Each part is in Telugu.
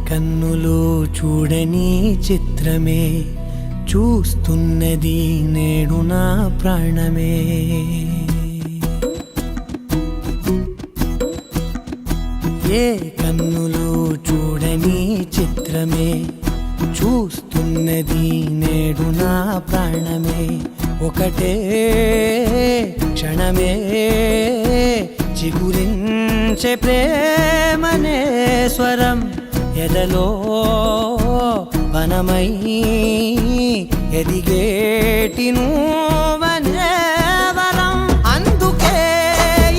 కన్నులు చూడని చిత్రమే చూస్తున్నది నేడు నా ప్రాణమే. ఏ కన్నులు చూడని చిత్రమే చూస్తున్నది నేడు నా ప్రాణమే. ఒకటే క్షణమే చిగురించే ప్రేమనే స్వరం ఎదలో వనమై ఎదిగేటి నువ్వనే వరం. అందుకే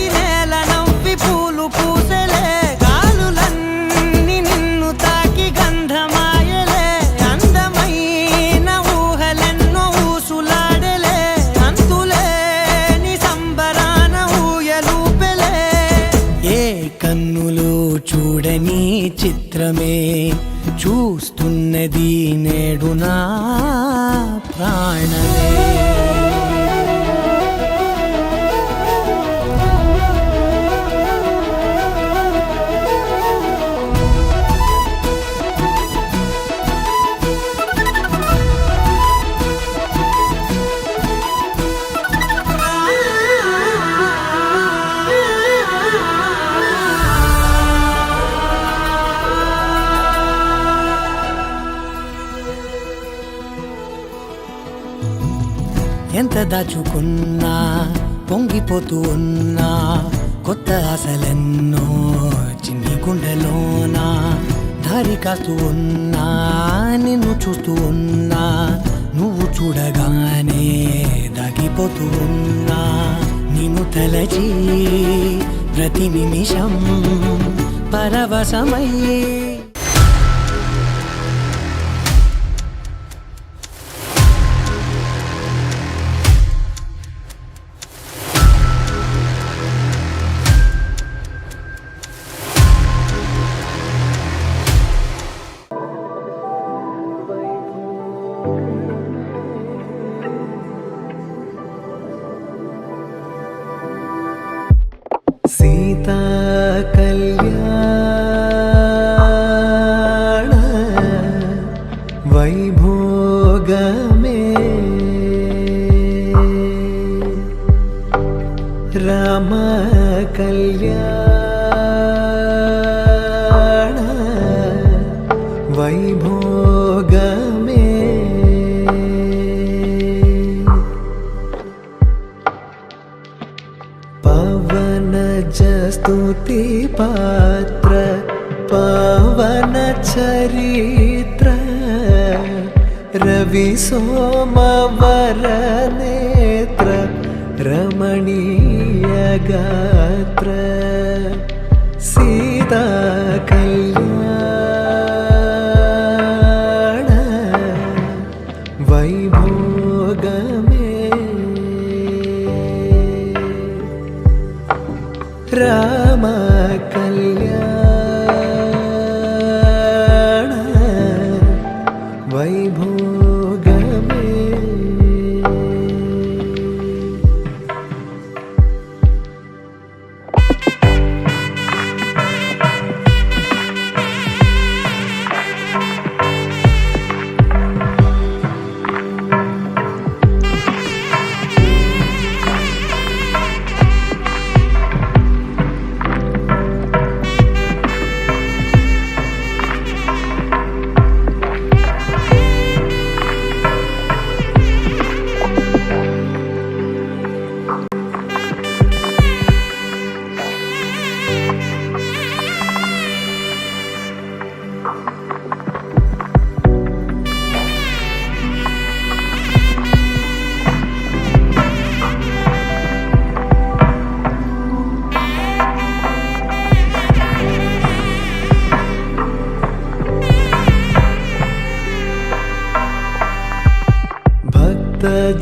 ఈ నేల నవ్వి పూలు పూసలే, గాలులన్నీ నిన్ను తాకి గంధమాయలే. అందమైన ఊహలెన్నో ఊసులాడలే, అంతులేని సంబరాన ఊయలూపెలే. ఏ కన్నులు చూడని చిత్రమే చూస్తున్నది నేడు నా ప్రాణమే. ఎంత దాచుకున్నా పొంగిపోతూ ఉన్నా, కొత్త ఆశలెన్నో చిన్ని గుండెలోనా దారి కాస్తూ ఉన్నా. నిన్ను చూస్తూ ఉన్నా, నువ్వు చూడగానే దాగిపోతూ ఉన్నా. నిన్ను తలచి ప్రతి నిమిషం పరవశమై సీతా కళ్యాణ వైభోగమే, రామ కళ్యాణ వైభోగమే. పవనజ స్తుతి పాత్ర పవన చరిత్ర, రవి సోమవర నేత్ర రమణీయ గాత్ర. సీతా కళ్యాణ వైభోగమే, రామ కళ్యాణ వైభోగమే.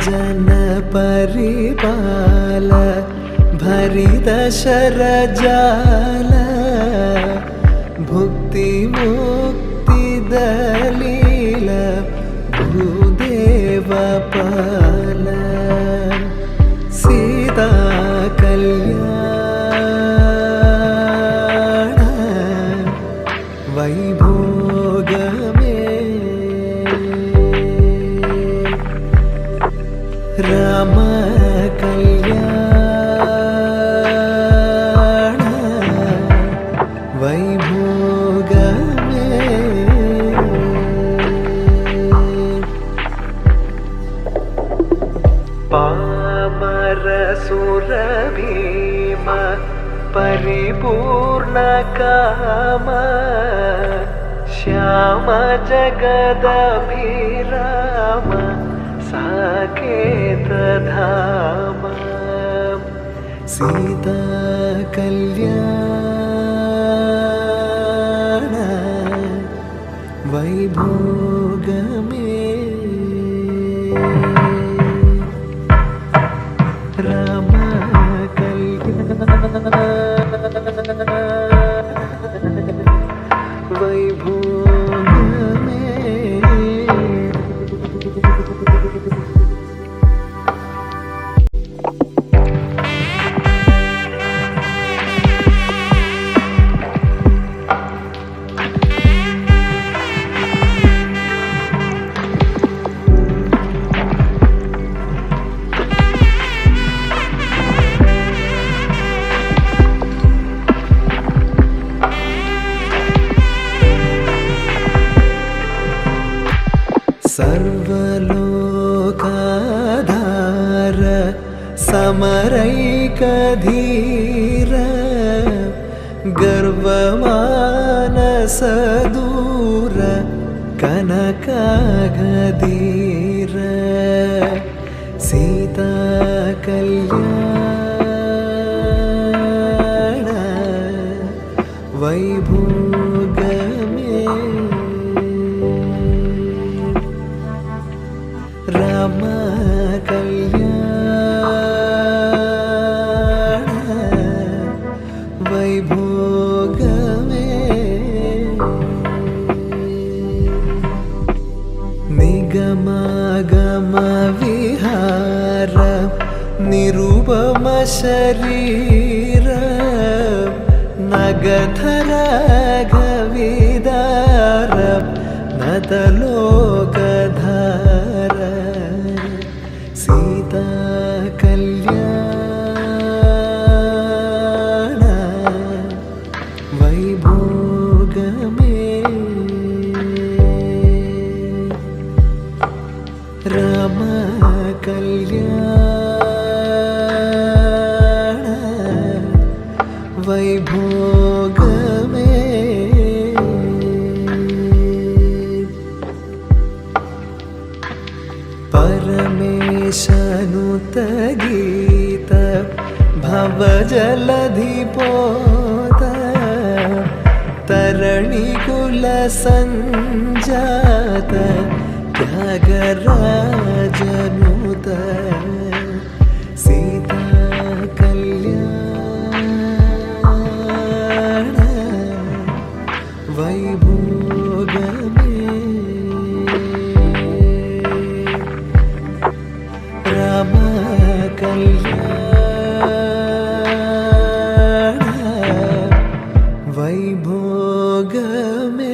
जन परिपाल भरित शरजाल भुक्ति मुक्ति दलील भूदेव पाल सीता कल्याण वैभव వైభోగమే రామ కళ్యాణ వైభోగమే పామర సురభీమ పరిపూర్ణ కామ శ్యామ జగదభిరామ సాకేత ధామ సీతా కళ్యాణ వైభోగమే రామ కళ్యాణ వైభోగమే सर्वलोकाधार समरैकधीर गर्वमानसदूर कनकागधीर सीता कल्याण वैभोगमे राम कल्याण वैभोगमे निगमागम विहार निरुपम शरीर नगधर गविदार नतलोकधार सीता कल्याण वैभोगमे राम कल्याण वैभोगमे परमेशनुत गीत भवजलधिपोत तरणिकुल संजात त्यागराजनुत सीता कल्याण वैभोगमे राम कल्याण वैभोगमे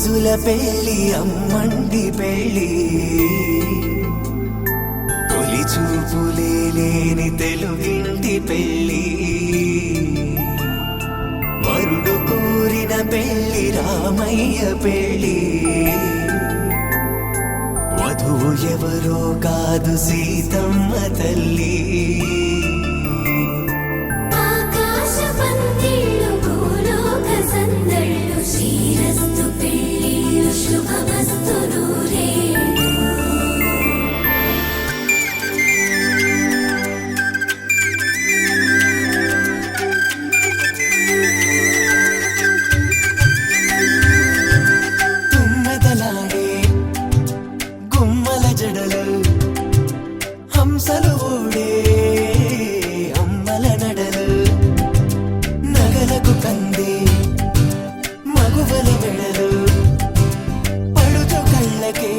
రోజుల పెళ్ళి అమ్మండి పెళ్ళి తొలి చూపులే లేని తెలుగింటి పెళ్ళి వరుడు కోరిన పెళ్ళి రామయ్య పెళ్ళి వధువు ఎవరో కాదు సీతమ్మ తల్లి ఆకాశ పందిళ్ళు భూలోక సందళ్ళు శ్రీరస్తు పెళ్ళిళ్ళు శుభమస్తు నూరేళ్ళు తుమ్మెదలాడే గుమ్మల జడలు హంసలు ఓడే అమ్మల నడలు నగలకు కంది మగువల వెడలు పడుచు కళ్ళకే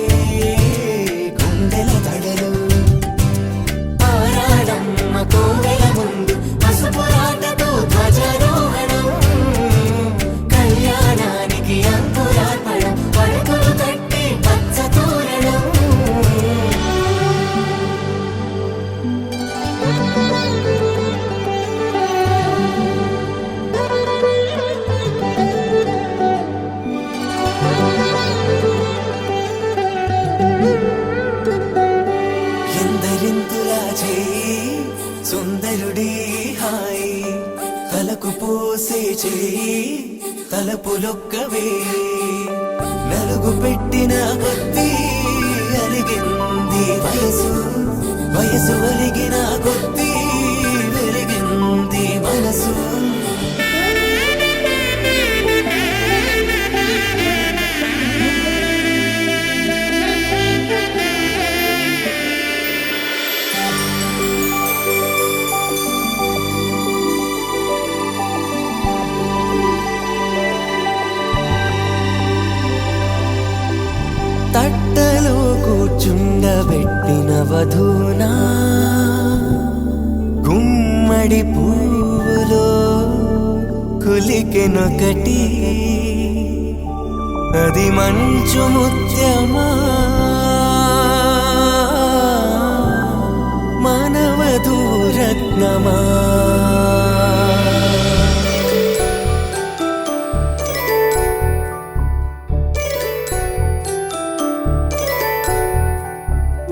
గుండెల తడలు ఆరాడమ్మ కోవెల ముందు పసుపురాటతో ధ్వజారోహణం కళ్యాణానికి అంకురార్పణం పడకలు కట్టి పచ్చ తోరణం ఎందరింతులా చేయి సుందరుడి హాయి తలకు పోసే చేయి తలపులొక్కవే నలుగు పెట్టిన కొద్దీ అలిగింది వయసు వయసు అలిగిన కొద్దీ వెలిగింది మనసు తట్టలో కూర్చుండబెట్టిన వధూనా గుమ్మడి పువ్వులో కులికెనొకటి అది మంచు ముత్యమా మానవధూరత్నమా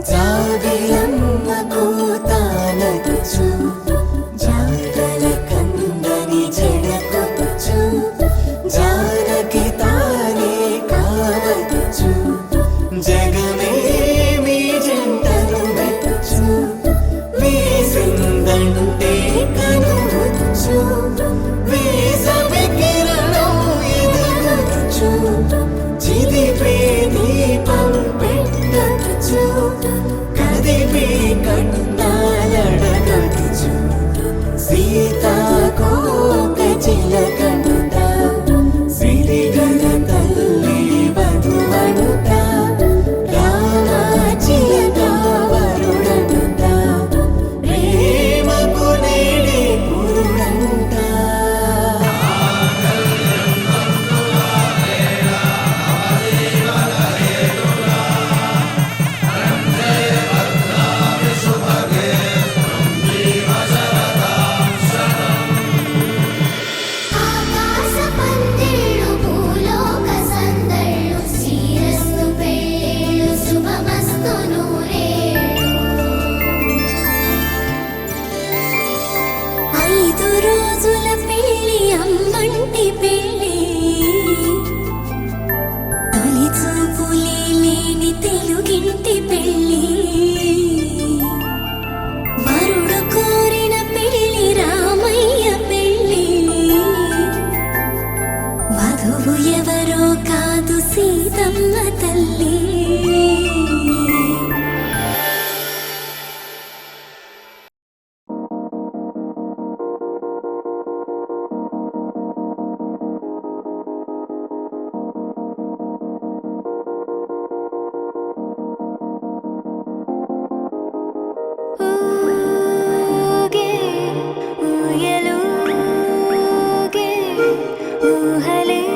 జాబిలమ్మ కూతానదుచు జాడల కందని జడకొచ్చు జానకి తానే కావదుచు జగమే మీ జంటను వెతుచు వీసిందంటే కనువచ్చు వీసవి కిరణం ఎదుగుచు చిదిపే దీపం పెట్టచ్చు కదిపే కన్నాలడగచ్చు సీతాకోక చిలకనుట సిరిగల తల్లి వధువనుట రామ చిలక వరుడనుట ప్రేమకు నేడే పురుడంట ఆకాశ పందిళ్ళు భూలోక సందళ్ళు శ్రీరస్తు పెళ్ళిళ్ళు శుభమస్తు నూరేళ్ళు 5 రోజుల పెళ్ళి అమ్మంటి పెళ్ళి తొలి చూపులే లేని తెలుగింటి పెళ్ళి వరుడు కోరిన పెళ్ళి రామయ్య పెళ్ళి వధువు ఎవరో కాదు సీతమ్మ తల్లి ఊగే ఊయలూగే ఊహలేవో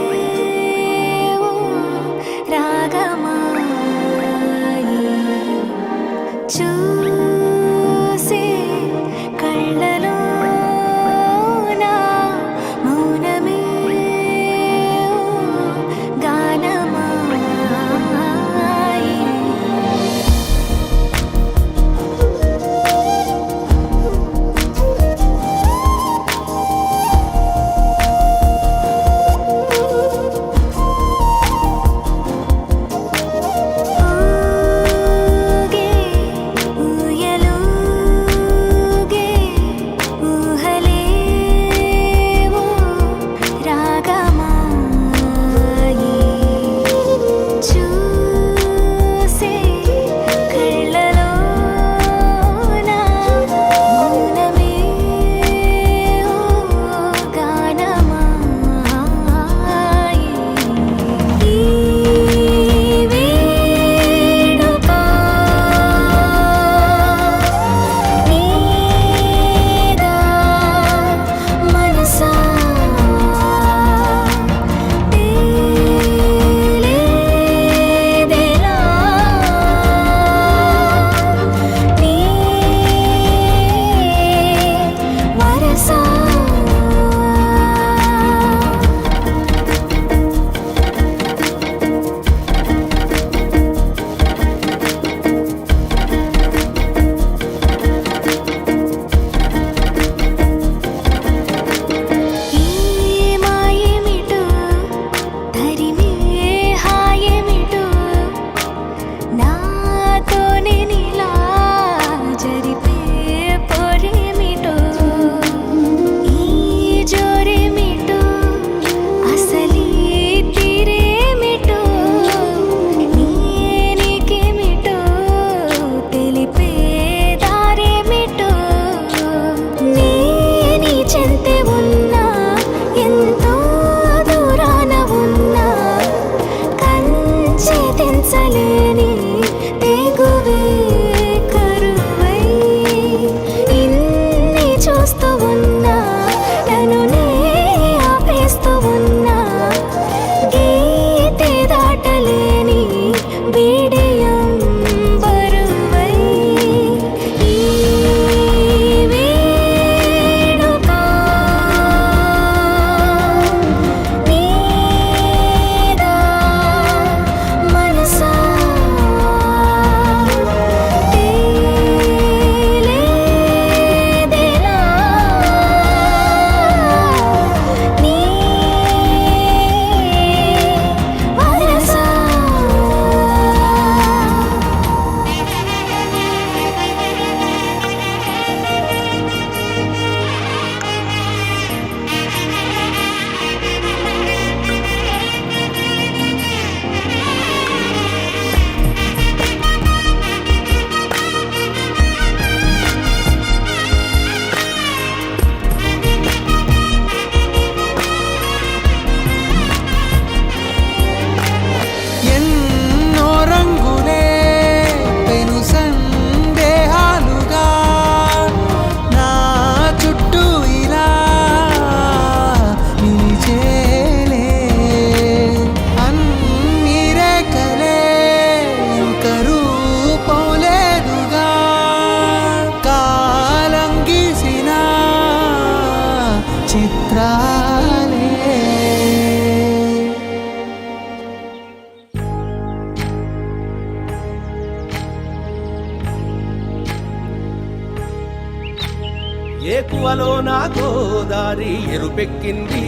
ఏకువలో నా గోదారి ఎరుపెక్కింది,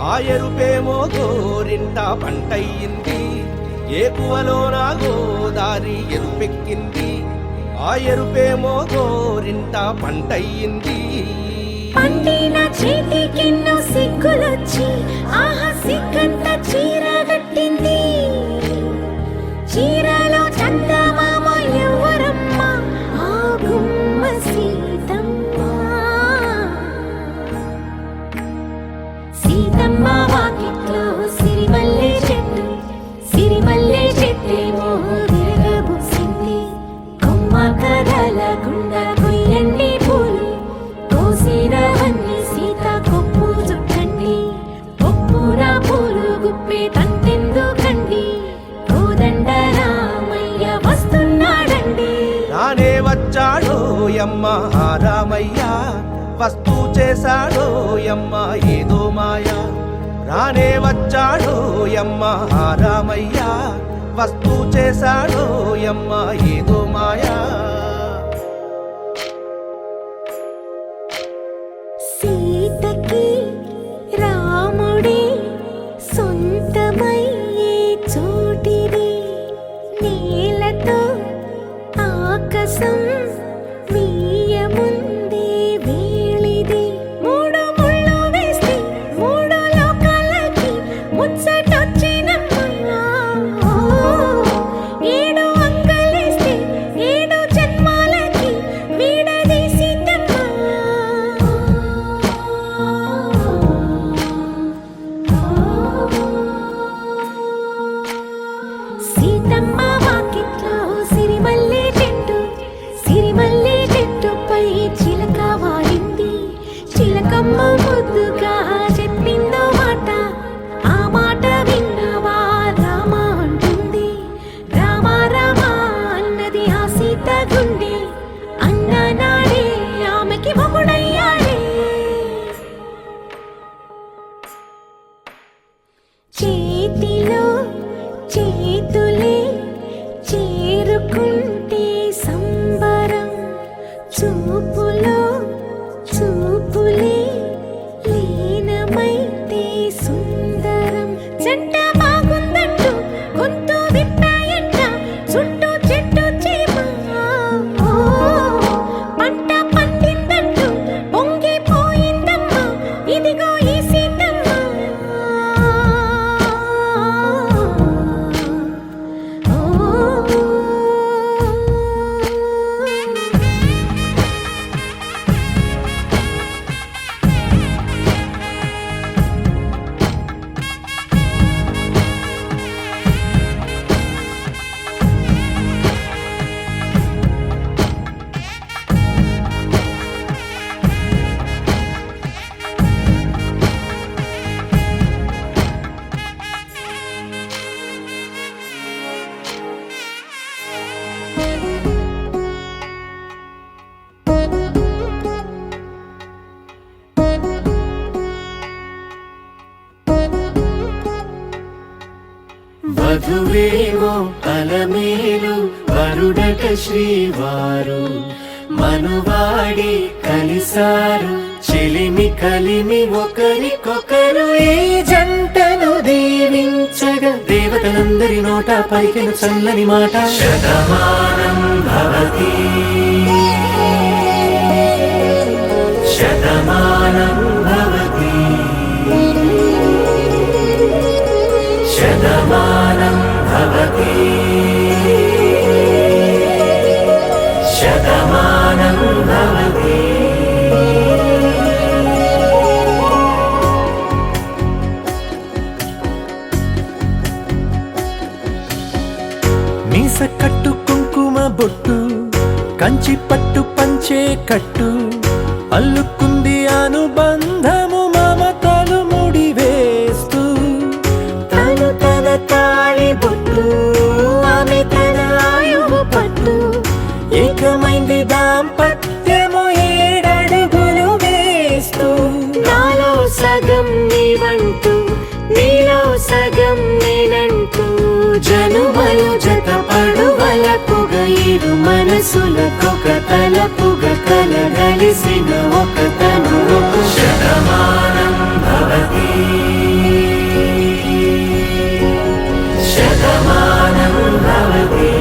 ఆ ఎరుపేమో గోరింట పంటయ్యింది. ఏకువలో నా గోదారి ఎరుపెక్కింది, ఆ ఎరుపేమో గోరింట పంటయ్యింది. పండిన చేతికెన్నో సిగ్గులొచ్చి ఆహా సిగ్గంత చీర కట్టింది. చీరలో చందమామ ఎవరమ్మ, ఆ గుమ్మ సీతమ్మ. సీతమ్మ వాకిట్లో సిరిమల్లె చెట్టు, సిరిమల్లె చెట్టేమో విరగబూసింది. కొమ్మ కదలకుండా కొయ్యండి పూలు, కోసినవన్నీ సీత కొప్పు చుట్టండి. కొప్పున పూలు గుప్పే తంతెందుకండి, కోదండ రామయ్య వస్తున్నాడండి. రానే వచ్చాడో యమ్మ ఆ రామయ్య, వస్తూ చేశాడో యమ్మ ఏదో మాయ. రానే వచ్చాడో యమ్మ ఆ రామయ్య, వస్తూ చేశాడో యమ్మ ఏదో మాయా. సీతకి రాముడే సొంతమయ్యే చోటిది, నేలతో ఆకాశం వీయముందే వేళిది. మూడు ముళ్ళు వేస్తే మూడు లోకాలకి ముచ్చటొచ్చినమ్మా. ఏడు అంగలేస్తే ఏడు జన్మాలకి వీడదీసిద్దమ్మా. సీతమ్మ వాకిట్లో సిరిమల్లె చెట్టు, సిరిమల్లె చెట్టుపై చిలక వాడింది. చిలకమ్మ ముద్దుగా చెప్పిందో మాట, ఆ మాట విన్నవా రామ అంటుంది. రామ రామ అన్నది ఆ సీత గుండె, అన్న నాడే ఆమెకి మొగుడయ్యాడే. చేతిలో చేతులే చేరుకుంటే సంబరం, చూపులో చూపులే లీనమైతే సుందరం. జంట బాగుందంటూ గొంతు విప్పాయంట చుట్టూ చెట్టు చీమ. పంట పండిందంటూ పొంగిపోయిందమ్మా, ఇదిగో ఈ సీతమ్మ. వధువేవో అలమేలు వరుడట శ్రీవారు, మనువాడి కలిసారు చెలిమి కలిమి ఒకరికొకరు. ఈ జంటను దీవించగా దేవతలందరి నోట పలికిన చల్లని మాట. శతమానం భవతి శతమానం భవతి శతమానం భవతి శతమానం భవతి. మీస కట్టు కుంకుమ బొట్టు, కంచి పట్టు పంచే కట్టు, అల్లుకుంది అనుబంధము మమతలు ముడివేస్తూ. తను తన తాళి బొట్టు, ఆమె తన ఆయువు పట్టు, ఏకమైంది దాంపత్యము ఏడడుగులు వేస్తూ. నాలో సగం నీవంటూ నీలో సగం నేనంటూ, జనుమలు జత పడువలకు ఇరు మనసులకొక తలపుగా కలగలిసిన ఒక తను శతమానం భవతి శతమానం భవతి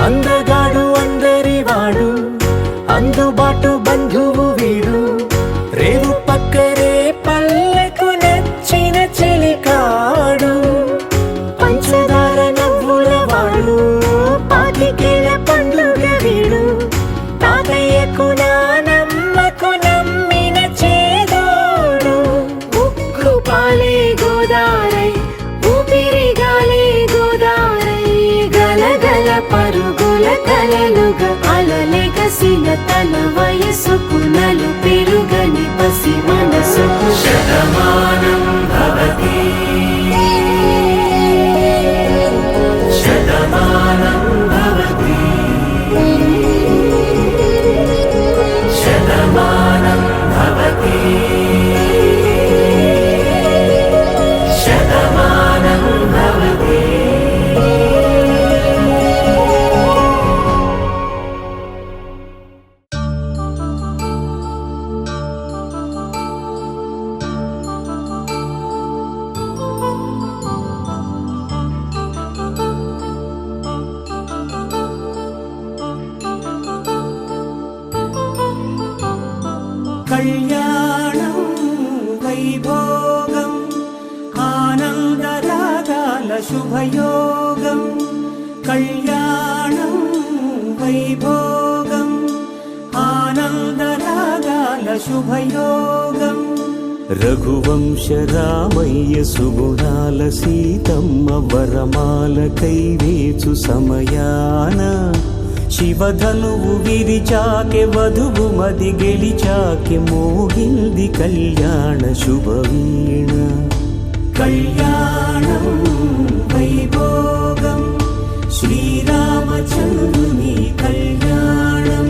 అందగాడు అందరివాడు అందుబాటు బంధువు వీడు రేవు పక్కరే పల్లెకు నచ్చిన చెలికాడు పంచదార నవ్వుల వాడు పాతికేల పండుగ వీడు తాతయ్యకు నానమ్మకు నమ్మిన చేదోడు ఉక్కు పాలే గోదారై ఊపిరిగాలే గోదారై గలగల పరుగుల కలలుగా అలలెగసిన తన వయసుకు నలు పెరుగని పసి మనసుకు శతమానం భవతి శతమానం భవతి శతమానం భవతి శతమానం భవతి కళ్యాణం వైభోగం ఆనందరాగాల శుభయోగం కళ్యాణం వైభోగం ఆనందరాగాల శుభయోగం రఘువంశ రామయ్య సుగుణాల సీతమ్మ వరమాల కైవేచు సమయాన శివధనువు విరిచాకె వధువు మది గెలిచాకె మోగింది కళ్యాణ శుభవీణ కళ్యాణం వైభోగం శ్రీరామచంద్రుని కళ్యాణం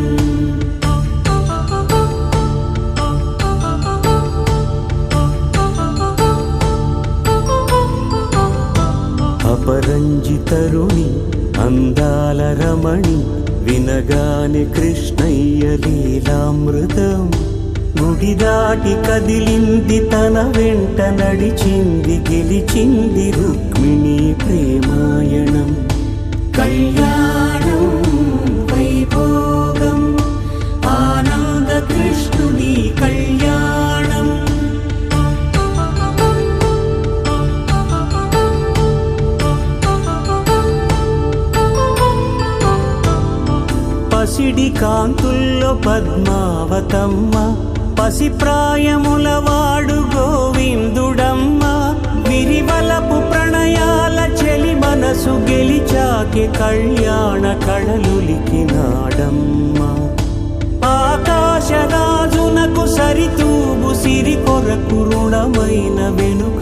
అపరంజి తరుణి అందాల రమణి వినగానే కృష్ణయ్య లీలామృతం గుడి దాటి కదిలింది తన వెంట నడిచింది గెలిచింది రుక్మిణి ప్రేమాయణం కళ్యాణం వైభోగం ఆనంద కృష్ణుని కళ్యాణం పసిడి కాంతుల్లో పద్మావతమ్మ పసిప్రాయముల వాడు గోవిందుడమ్మ విరివలపు ప్రణయాల చెలి మనసు గెలిచాకె కళ్యాణ కళలులికినాడమ్మ ఆకాశరాజునకు సరితూబు సిరి కొరకు రుణమైన వెనుకాడలేదమ్మ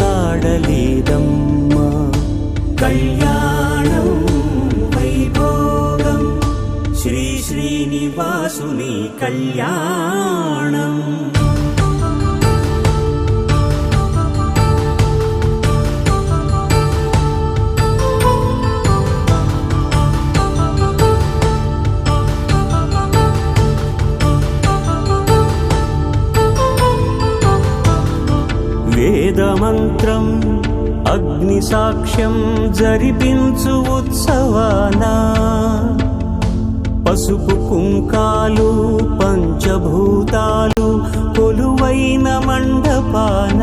కళ్యాణం వైభోగం శ్రీ శ్రీనివాసుని కళ్యాణం వేదమంత్రం అగ్ని సాక్ష్యం జరిపించు ఉత్సవానా పసుపు కుంకాలు పంచభూతాలు కొలువైన మండపాన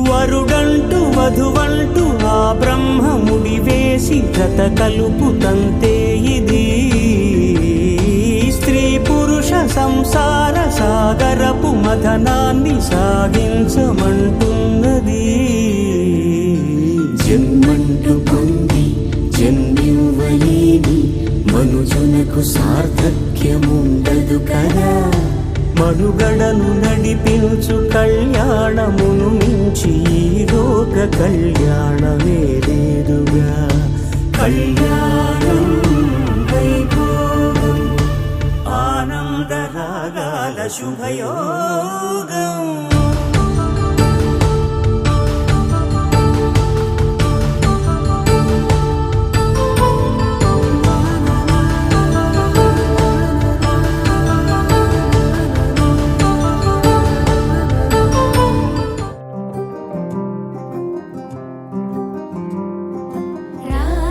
వరుడంటూ వధువంటూ ఆ బ్రహ్మముడి వేసి జత కలుపుతంతే ఇది స్త్రీ పురుష సంసార సాగరపు మథనాన్ని సాగించమంటున్నది జన్మంటూ పొంది జన్మివ్వలేని రోజునకు సార్థక్యముండదు కదా. మనుగడను నడిపించు కళ్యాణమును మించి ఈ లోక కళ్యాణమే లేదుగా. కళ్యాణం వైభోగం ఆనందరాగాల శుభయోగం.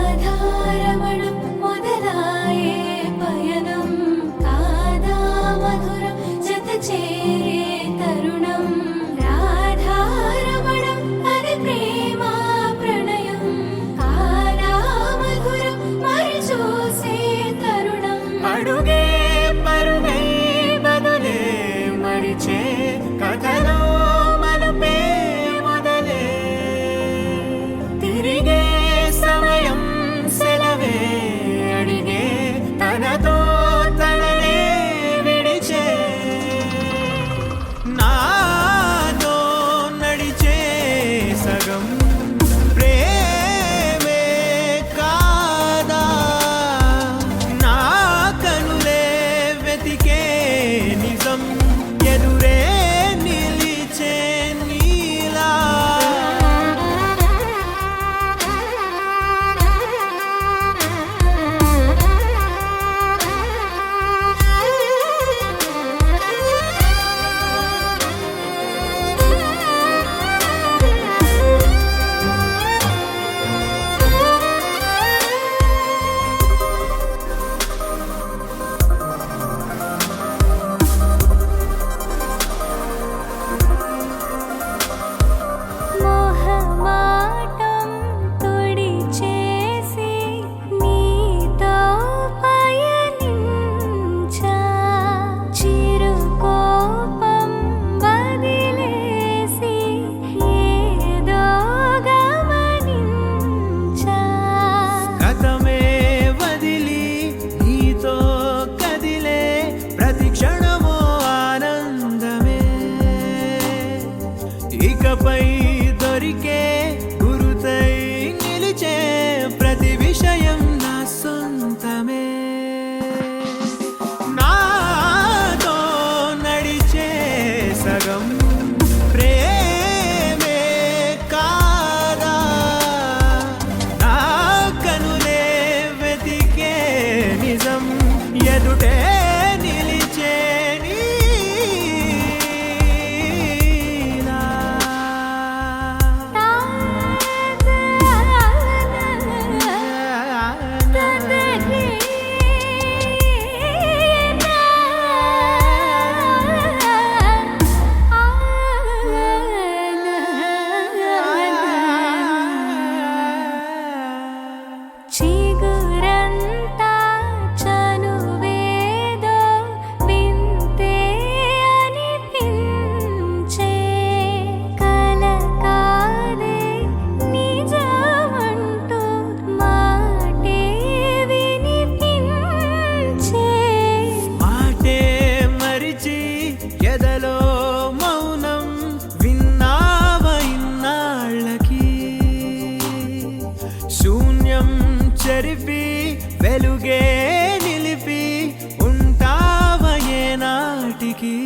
రాధారమణం మొదలాయే పయనం కాదా మధురం జత చేరే తరుణం. రాధారమణం అది ప్రేమ ప్రణయం కాదా మధురం మరి చూసే తరుణం. అడుగే పరుగే బదులే మరిచే కథలో మనపే మొదలే. తిరిగే సమయం సెలవే అడిగే తనతో తననే విడిచే. నాతో నడిచే సగం ప్రేమే కాదా. నా కనులే వెతికే నిజం ఎదురే నిలిచే నీలా. మోహమాటం తుడిచేసి నీతో పయనించా. చిరుకోపం వదిలేసి ఏదో గమనించా. గతమే వదిలి నీతో కదిలే ప్రతి క్షణమో ఆనందమే. ఇకపై దొరికే గురుతై నిలిచే ప్రతి విషయం నా సొంతమే. నాతో నడిచే సగం ప్రేమే కాదా. నా కనులే వెతికే నిజం ఎదుటే నిలిచే నీలా. చిగురంతా చనువేదో వింతే అనిపించే. కల కాదే నిజమంటూ మాటే వినిపించే. మాటే మరిచి ఎదలో మౌనం విన్నావ ఇన్నాళ్ళకి. శూన్యం చెరిపి వెలుగే నిలిపి ఉంటావ ఏనాటికి.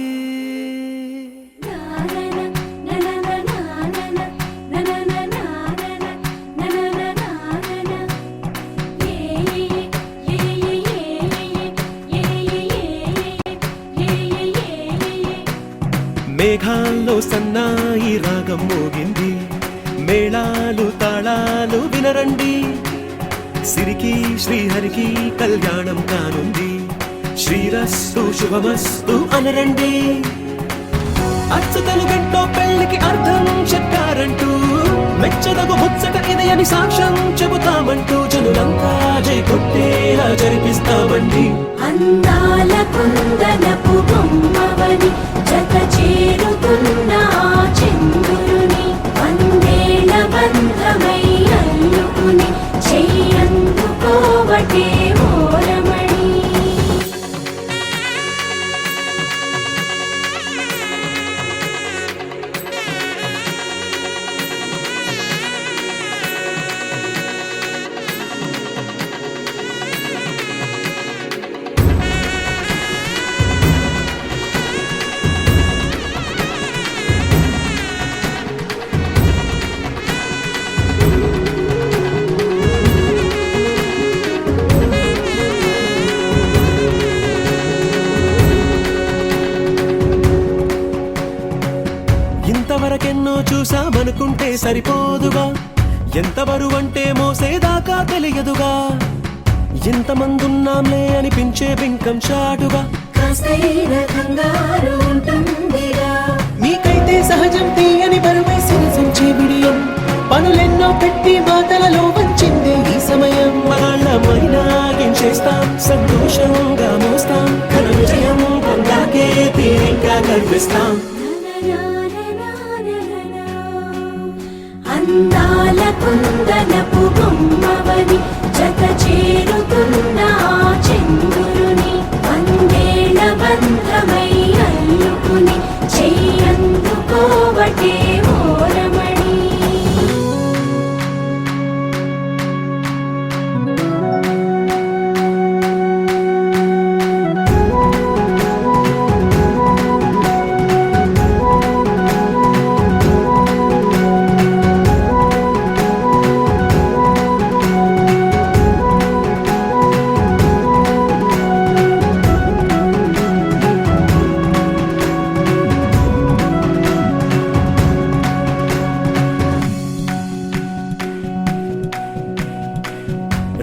మేఘాల్లో సన్నాయి రాగం మోగింది. మేళాలు తాళాలు వినరండి. సిరికి శ్రీహరికి కళ్యాణం కానుంది. శ్రీరస్తు శుభమస్తు అనరండి. అచ్చతలు గంటో పెళ్లికి అర్థం చెప్పారంటూ మెచ్చదగు ముచ్చట ఇది అని సాక్ష్యం చెబుతామంటూ జనులంతా జై కొట్టేలా జరిపిస్తామండి. అందాల కుందనపు బొమ్మవని జత చేరుతున్న ఆ చంద్రుని వందేళ్ల బంధమై అల్లుకుని చెయ్యందుకోవటే ఓరమణి. సరిపోదుగా, ఎంత బరువంటే మోసేదాకా తెలియదుగా, ఎంతమందున్నాంలే అనిపించే బింకం చాటుగా. కాస్తైనా కంగారు ఉంటుందిగా, నీకైతే సహజం తీయని బరువై సిరిసంచే బిడియం, పనులెన్నో పెట్టి మాటలలో వంచిందే ఈ సమయం. మగాళ్ళమైనా ఏం చేస్తాం, సంతోషంగా మోస్తాం, ఘన విజయం పొందాకే తీరిగ్గా కనిపిస్తాం. అందాల కుందనపు బొమ్మవని జత చేరుతున్న ఆ చంద్రుని, వందేళ్ల బంధమై అల్లుకుని చెయ్యందుకోవటే ఓరమణి.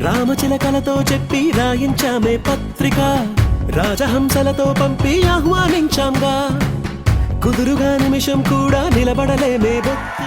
రామచిలకలతో చెప్పి రాయించామే పత్రిక, రాజహంసలతో పంపి ఆహ్వానించాంగా, కుదురుగా నిమిషం కూడా నిలబడలేమే బొత్తి.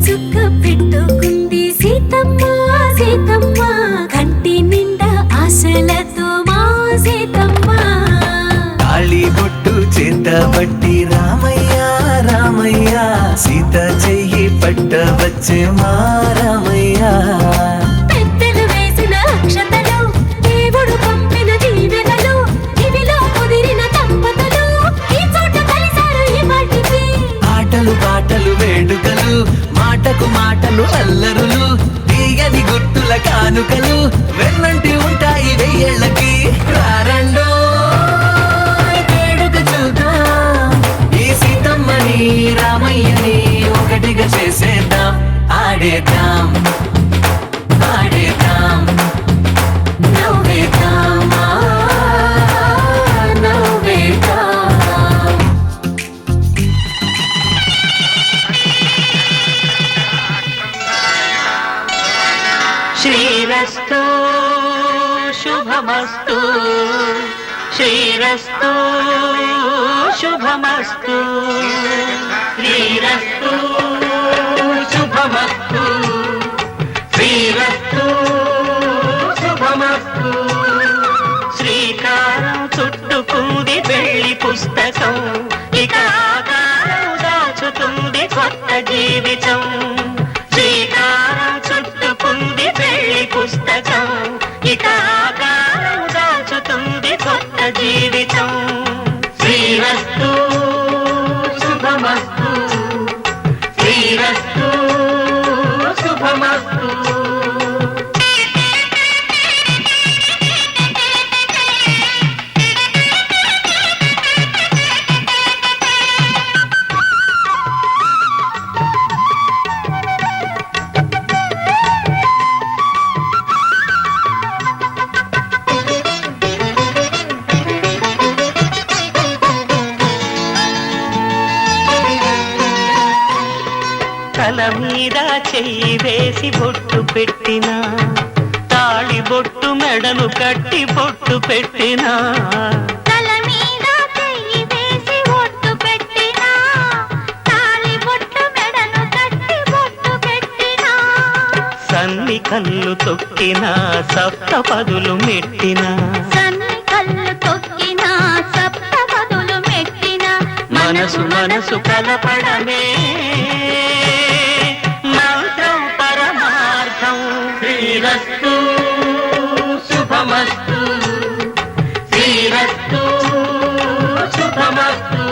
చుక్క పెట్టుకుంది సీతమ్మ సీతమ్మ, కంటి నిండా ఆశలతో మా సీతమ్మ. తాళి బొట్టు చేతబట్టి రామయ్య రామయ్య, సీత చెయ్యి పట్టవచ్చే మా రామయ్య. పెద్దలు వేసిన అక్షతలు, దేవుడు పంపిన దీవెనలు, ఇవిలో కుదిరిన దంపతులు ఈ చోట కలిసారు ఈ వాటికి. ఆటలు పాటలు వేడుకలు, మాటకు మాటలు అల్లరులు, తీయని గుట్టుల కానుకలు వెన్నంటి ఉంటాయి వెయ్యేళ్ళకి. రారండో వేడుక చూద్దాం, ఈ సీతమ్మని రామయ్యని ఒకటిగా చేసేద్దాం. ఆడేద్దాం ఆడేద్దాం నవ్వేద్దాం నవ్వేద్దాం. శ్రీరస్తు శుభమస్తు, శ్రీరస్తు శుభమస్తు, శ్రీరస్తు శుభమస్తు, శ్రీరస్తు శుభమస్తు. శ్రీకారం చుట్టుకుంది పెళ్లి పుస్తకం, ఇక ఆకారం దాచుతుంది కొత్త జీవితం. శ్రీకారం చుట్టుకుంది పెళ్లి పుస్తకం, ఇక ఆకారం దాచుతుంది కొత్త జీవితం. శ్రీరస్తు శుభమస్తు, శ్రీరస్తు శుభమస్తు. తల మీద చెయ్యి వేసి బొట్టు పెట్టినా, తాళి బొట్టు మెడను కట్టి బొట్టు పెట్టినా, తల మీద చెయ్యి వేసి బొట్టు పెట్టినా, తాళి బొట్టు మెడను కట్టి బొట్టు పెట్టినా, సన్ని కళ్ళు తొక్కినా సప్త పదులు మెట్టినా, సన్ని కళ్ళు తొక్కినా సప్త పదులు మెట్టినా, మనసు మనసు కలపడమే మంత్రం పరమార్థం. శుభమస్తు శ్రీరస్తు శుభమస్తు.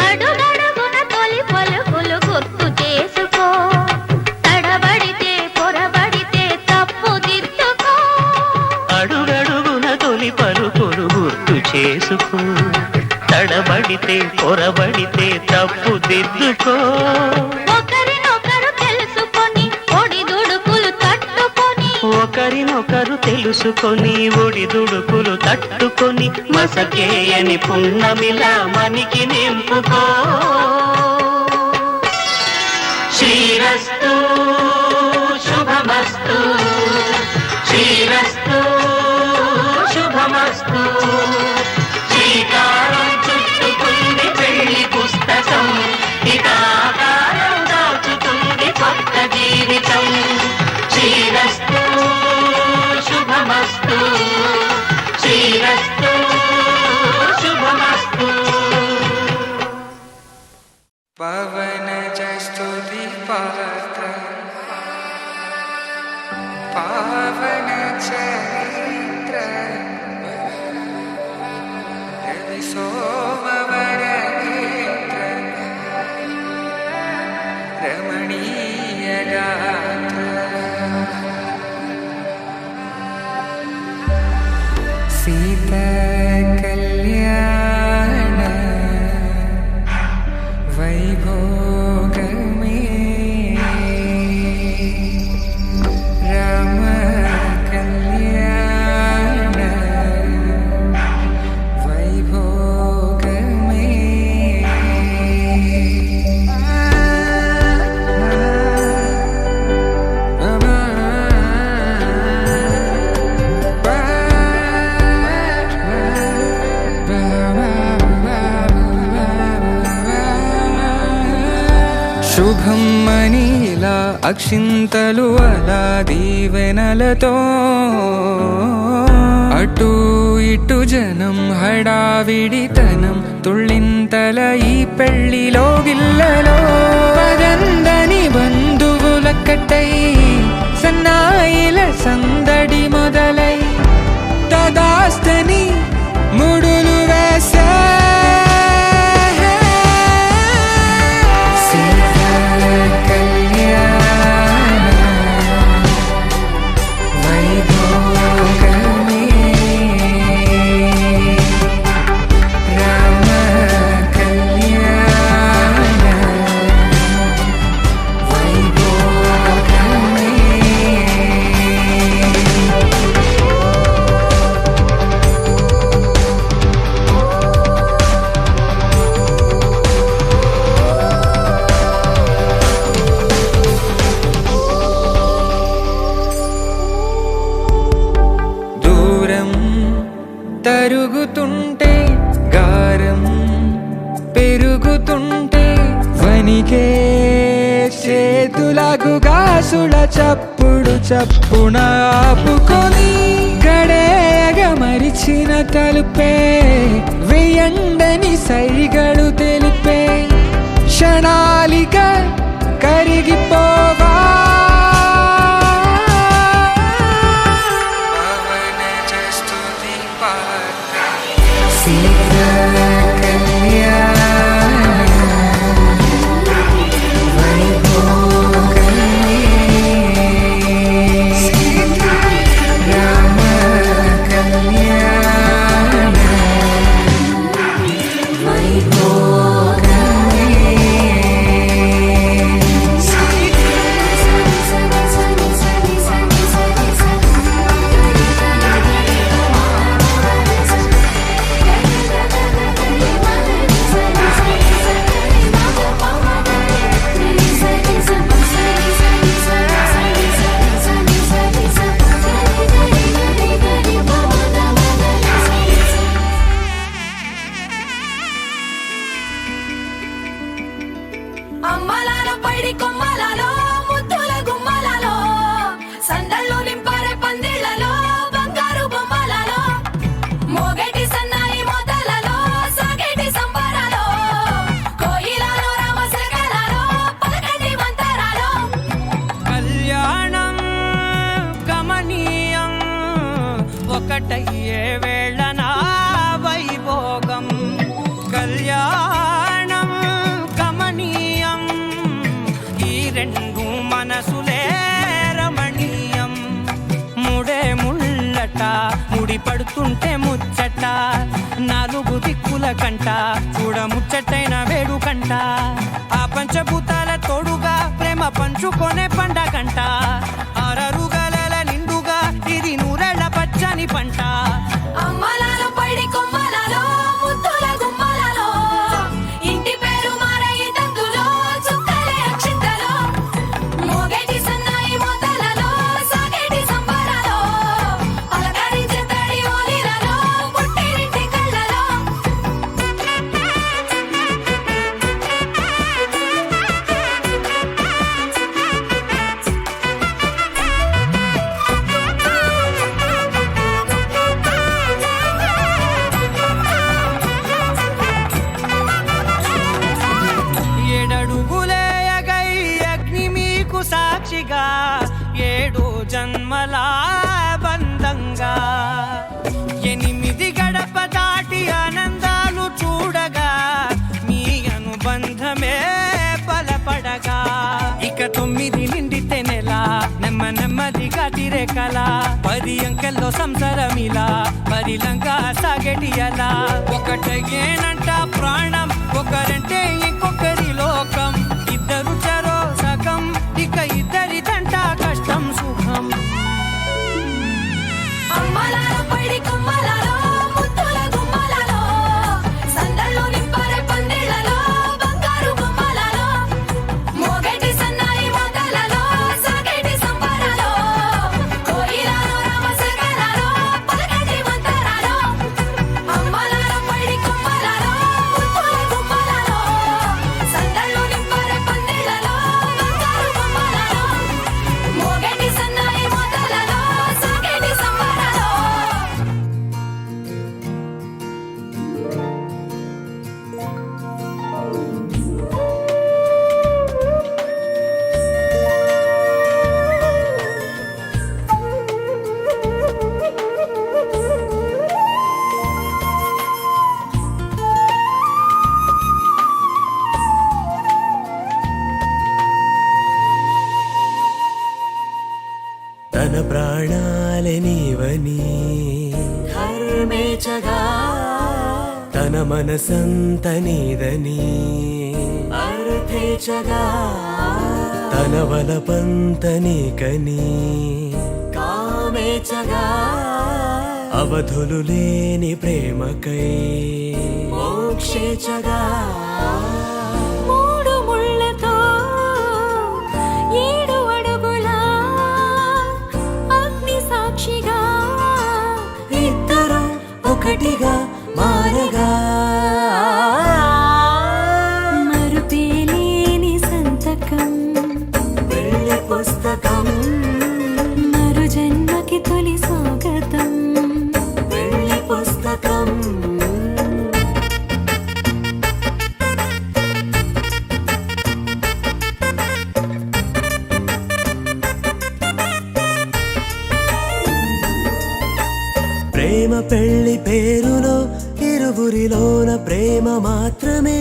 అడుగడుగున తొలి పలుకులు గుర్తు చేసుకో, తడబడితే పొరబడితే తప్పు దిద్దుకో. అడుగడుగున తొలి పలుకులు గుర్తు చేసుకో, తడబడితే పొరబడితే తప్పు దిద్దుకో. ఒకరినొకరు తెలుసుకొని ఒడిదుడుకులు తట్టుకొని, ఒకరినొకరు తెలుసుకొని ఒడిదుడుకులు తట్టుకొని మసకేయని పున్నమిలా మనికి నింపుకో. శ్రీరస్తు శుభమస్తు శ్రీరస్తు శుభమస్తు. శ్రీకారం చుట్టుకుంది పెళ్లి పుస్తకం, ఇకాకారం దాచుతుంది కొత్త జీవితం. శ్రీరస్తు శుభమస్తు శ్రీరస్తు శుభమస్తు. పవనజ స్తుతి పాత్ర పావన చరిత్ర రవి సోమవర నేత్ర రమణీయ గాత్ర సీత కళ్యాణ వైభోగమే రామ కళ్యాణ వైభోగమే. శుభం మనీలా అక్షింతలు అలా దీవెనలతో అటు ఇటు జనం హడావిడితనం తుళ్ళింతల ఈ పెళ్లిలో గిల్లలో పదందని బంధువులక్కటై సన్నాయిల సందడి మొదలై తదాస్తని ముడులు వేసే తరుగుతుంటే గారం పెరుగుతుంటే వనికే చేతులకు గాసుల చప్పుడు చప్పున ఆపుకొని గడేగ మరిచిన తలుపే వెయ్యండని సైగడు తెలిపే క్షణాలిక కరిగిపోవా. ఒకటయ్యే వేళ నా వైభోగం కళ్యాణం కమనీయం ఈ రెండు మనసులే రమణీయం ముడే ముళ్ళట ముడి పడుతుంటే ముచ్చట నాలుగు దిక్కుల కంట చూడ ముచ్చటైన వేడుకంట ఆ పంచభూతాల తోడుగా ప్రేమ పంచుకొనే పండగంట ఆరరుగల నిండుగా ఇది నూరెళ్ళ పచ్చని పంట అమ్మలాలో పడి కొమ్మలలో ముద్దుల గుమ్మలలో ఇంటి పేరు మారయి తందులో చుక్కలే అక్షింతలో మోగేటి సన్నాయి మోతలలో సాగేటి సంబరాలో పలకరించే తడి ఓలిలలో పుట్టినింటి కళ్ళలో ఏడడుగులేయగై అగ్ని మీకు సాక్షిగా ఏడు జన్మల బంధంగా 8 గడప దాటి ఆనందాలు చూడగా మీ అనుబంధమే బలపడగా ఇక 9 నిండితే నెల నెమ్మదిగా తిరే కల 10 అంకెల్లో సంసారమిలా పరిలంగా సాగేటి అలా ఒకటేనంట ప్రాణం ఒకరంటే ఇంకొకరి లోకం ఇద్దరు చరో సగం ఇక ఇద్దరిదంట కష్టం సుఖం అమ్మలాలో పడి కొమ్మలలో ముద్దుల గుమ్మలలో సందళ్ళు నింపరే పందిళ్ళలో బంగారు గుమ్మలలో మోగేటి సన్నాయి మోతలలో సాగేటి సంబరాలో కోయిలలో రామశకలలో పలకేటి మంతరాలో అమ్మలాలో పడి కొమ్మలలో ముద్దుల గుమ్మలలో సందళ్ళు నింపరే పందిళ్ళలో బంగారు గుమ్మలలో మోగేటి సన్నాయి మోతలలో సాగేటి సంబరాలో తన ప్రాణాలే నీవని ధర్మేచగా తన మనసంత నీదని అర్థేచగా తన వలపంత నీకని కామేచగా అవధులు లేని ప్రేమకై మోక్షేచగా మూడు ముళ్ళతో 7 అడుగుల అగ్ని సాక్షిగా ఇద్దరు ఒకటిగా మారగా మరుపేలేని సంతకం వెళ్ళి పుస్తకం మరు జన్మకి తొలి స్వాగతం వెళ్ళి పుస్తకం ప్రేమ పెళ్లి పేరులో ఇరువురిలోన ప్రేమ మాత్రమే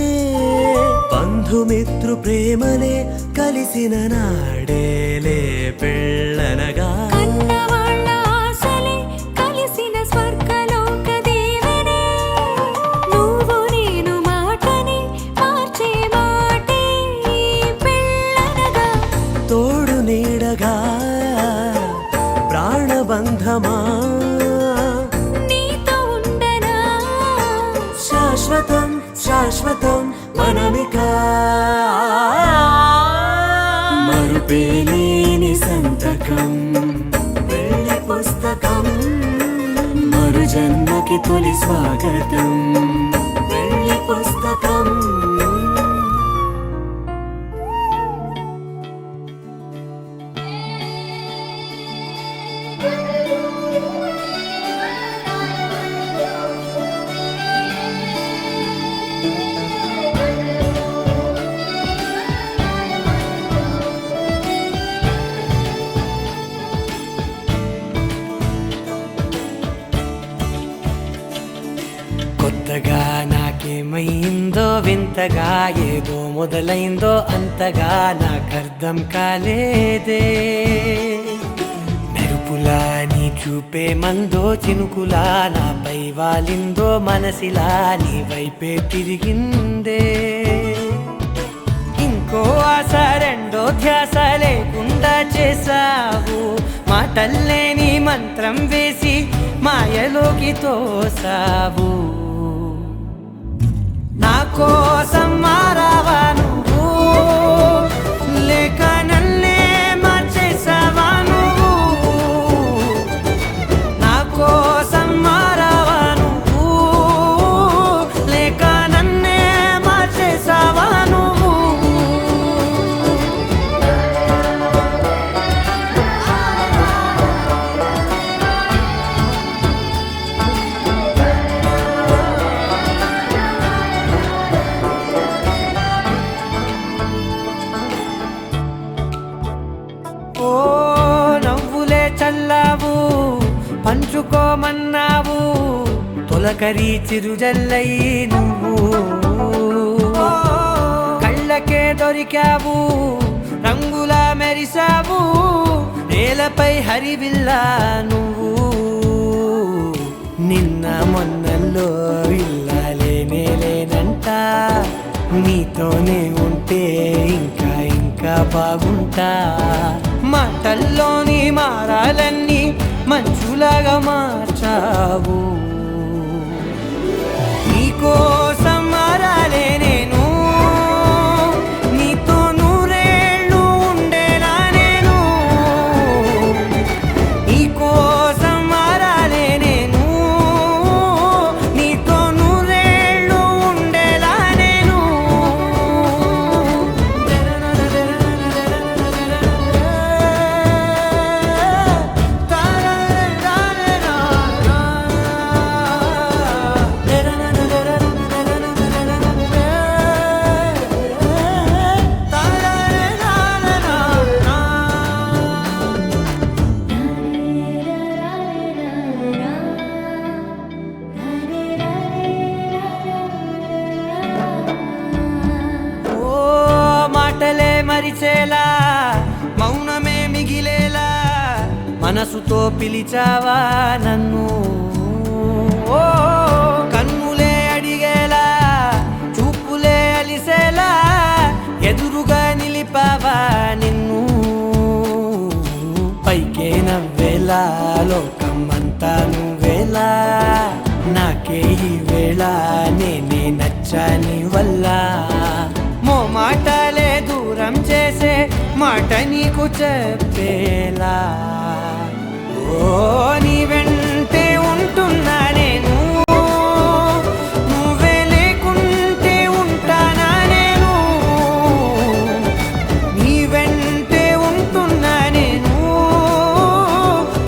బంధుమిత్రు ప్రేమనే కలిసిన నాడేలే పెళ్ళనగా కన్నవాళ్ళ ఆశలే కలిసిన స్వర్గలోక దీవెనే నువ్వు నేను మాటని మార్చే మాటే పెళ్ళనగా తోడు నీడగా ప్రాణబంధమా నీతో ఉండనా శాశ్వతం శాశ్వతం మనమిక మరుపేలేని సంతకం వెళ్ళి పుస్తకం మరు జన్మకి తొలి స్వాగతం వెళ్ళి పుస్తకం ఏమైందో వింతగా ఏదో మొదలైందో అంతగా నాకర్థం కాలేదే మెరుపులా నీ చూపే మందో చినుకులా నాపై వాలిందో మనసిలా నీ వైపే తిరిగిందే ఇంకో ఆశ రెండో ధ్యాస లేకుండా చేసావు మాటల్లే నీ మంత్రం వేసి మాయలోకి తోసావు నా కోసం మారావా నువ్వు లేక నన్నే మార్చేసావా నువ్వు నా కోసం మారావా నువ్వు లేక నన్నే మార్చేసావా నువ్వు ఓ నవ్వులే చల్లావు పంచుకోమన్నావు తొలకరి చిరుజల్లై నువ్వు కళ్ళకే దొరికావు రంగులా మెరిసావు నేలపై హరివిల్లా నువ్వు నిన్న మొన్నల్లో ఇల్లాలేనే లేనంట నీతోనే ఉంటే ఇంకా ఇంకా బాగుంటా మాటల్లోని మారాలన్నీ మంచులాగా మార్చావు నీకోసం మారాలే నేను నీతో నూరేళ్ళు ఉండేలా నేను నీకోసం మారాలే నేను నీతో నూరేళ్ళు ఉండేలా నేను ఓ మాటలే మరిచేలా మౌనమే మిగిలేలా మనసుతో పిలిచావా నన్ను ఓ కన్నులే అడిగేలా చూపులే అలిసేలా ఎదురుగా నిలిపావా నిన్ను పైకే నవ్వేలా లోకమంతా నువ్వేలా నాకే ఈ వేళ నేనే నచ్చాని వల్ల మాటలే దూరం చేసే మాట నీకు చెప్పేలా ఓ నీ వెంటే ఉంటున్నా నేను నువ్వే లేకుంటే ఉంటానా నేను నీ వెంటే ఉంటున్నా నేను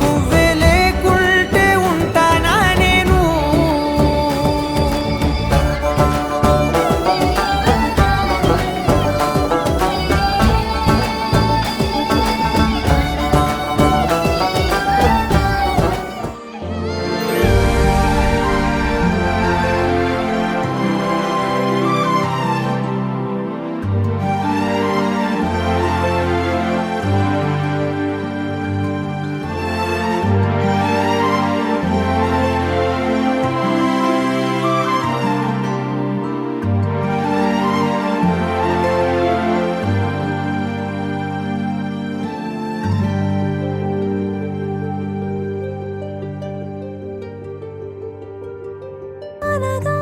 నువ్వే లేకుంటే ఉంటానా నేను అనగా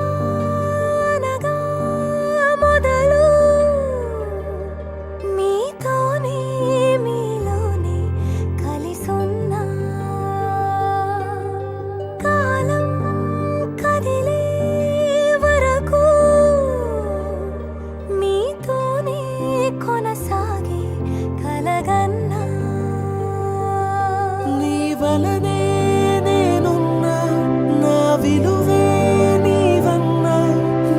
అనగా మొదలు మీతోనే మీలోనే కలిసున్నా కాలం కదిలే వరకు మీతోనే కొనసాగే కలగన్నా నీ వలనే నేనున్నా నా విలువే నీవన్నా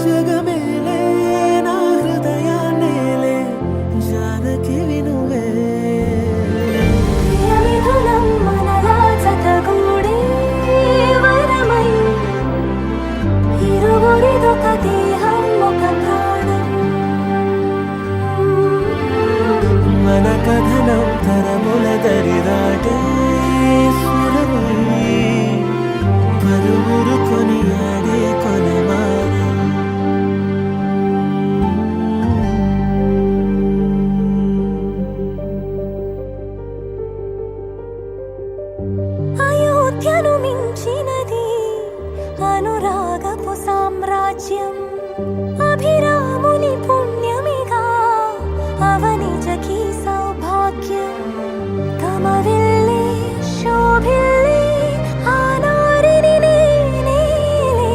జగమేలే నా హృదయాన్నేలే జానకి వినువే ప్రియమిథునం మనలా జతగూడే వరమై ఇరువురిదొక దేహం అయోధ్యను మించినది అనురాగపు సామ్రాజ్యం అభిరాముని పుణ్యమిగా అవనిజకి సౌభాగ్యం తమ వెళ్ళే శోభిల్లే ఆనారిని నేనేలే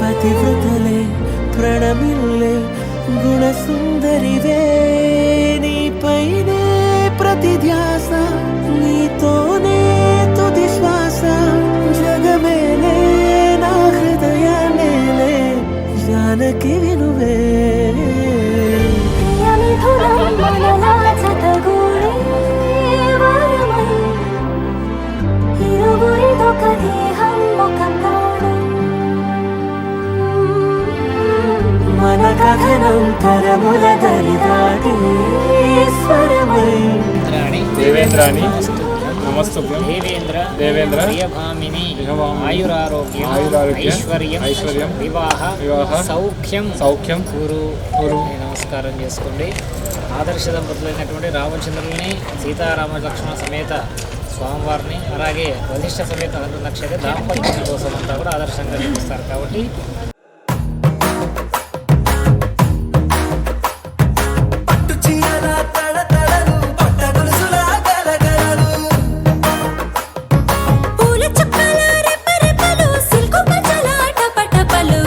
పతివ్రతలే ప్రణమిల్లే గుణసుందరివే నీపైనే ప్రతి ధ్యాస నీతోనే తుది శ్వాస జగమేలే నా హృదయ నేలే జానకి వినువే ప్రియమిథునం మనలా జతగూడే వరమై ఇరువురిదొక దేహం ఒక ప్రాణం మన కథనం తరముల దరిదాటి స్వరమై దేవేంద్రాని నమస్తుభ్యం దేవేంద్ర దేవేంద్ర ప్రియభామిని ప్రియభామిని ఆయురారోగ్యం ఆయురారోగ్యం ఐశ్వర్యం ఐశ్వర్యం వివాహ వివాహ సౌఖ్యం సౌఖ్యం గురు గురు నమస్కారం చేసుకోండి. ఆదర్శ దంపతులైనటువంటి రామచంద్రుల్ని సీతారామ లక్ష్మణ సమేత స్వామివారిని అలాగే వశిష్ఠ సమేత హనుమ నక్షత్ర దాంపత్యం కోసం అంతా కూడా ఆదర్శంగా చూపిస్తారు. కాబట్టి పూల చుక్కల రెప్పరెప్పలు సిల్కు పచ్చల టపటపలు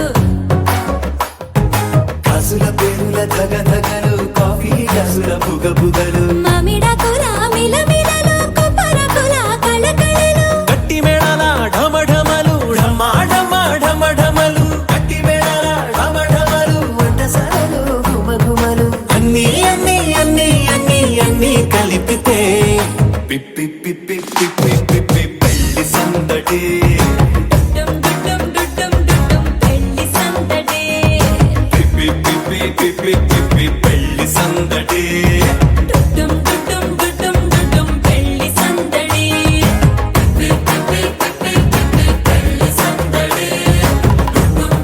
కాసుల పేరుల ధగధగలు కాఫీ గ్లాసుల బుగబుగలు మామిడాకుల మిలమిలలు కొబ్బరకుల కళకళలు గట్టి మేళాల ఢమఢమలు ఢమా ఢమా ఢమఢమలు కట్టి మేళాల ఢమఢమలు వంటసాలలు గుమగుమలు అన్నీ అన్నీ అన్నీ అన్నీ అన్నీ కలిపితే పిప్పి పిప్పి పిప్పి పిప్పి పెళ్లి సందడి డుమ్ డుమ్ డుమ్ డుమ్ పెళ్లి సందడే పిప్పి పిప్పి పిప్పి పిప్పి పెళ్లి సందడి డుమ్ డుమ్ డుమ్ డుమ్ పెళ్లి సందడే పిప్పి పిప్పి పిప్పి పెళ్లి సందడే డుమ్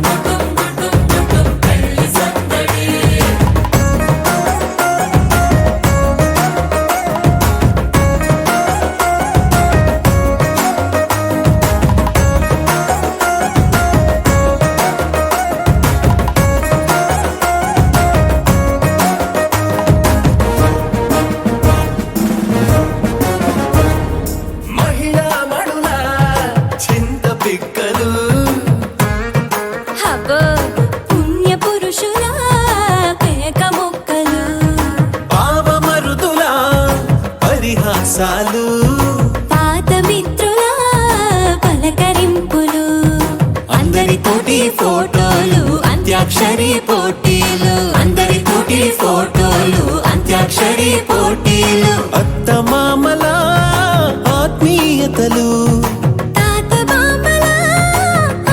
డుమ్ డుమ్ పెళ్లి సందడే మహిళా మడుల చింత పిక్కలు హబో పుణ్య పురుషుల కేక మొక్కలు పావమరుదుల పరిహాసాలు పాత మిత్రుల పలకరింపులు అందరితోటి ఫోటోలు అంత్యాక్షరి పోటీలు అందరితోటి ఫోటోలు అంత్యాక్షరి పోటీలు అత్తమామల ఆత్మీయతలు తాత బామ్మల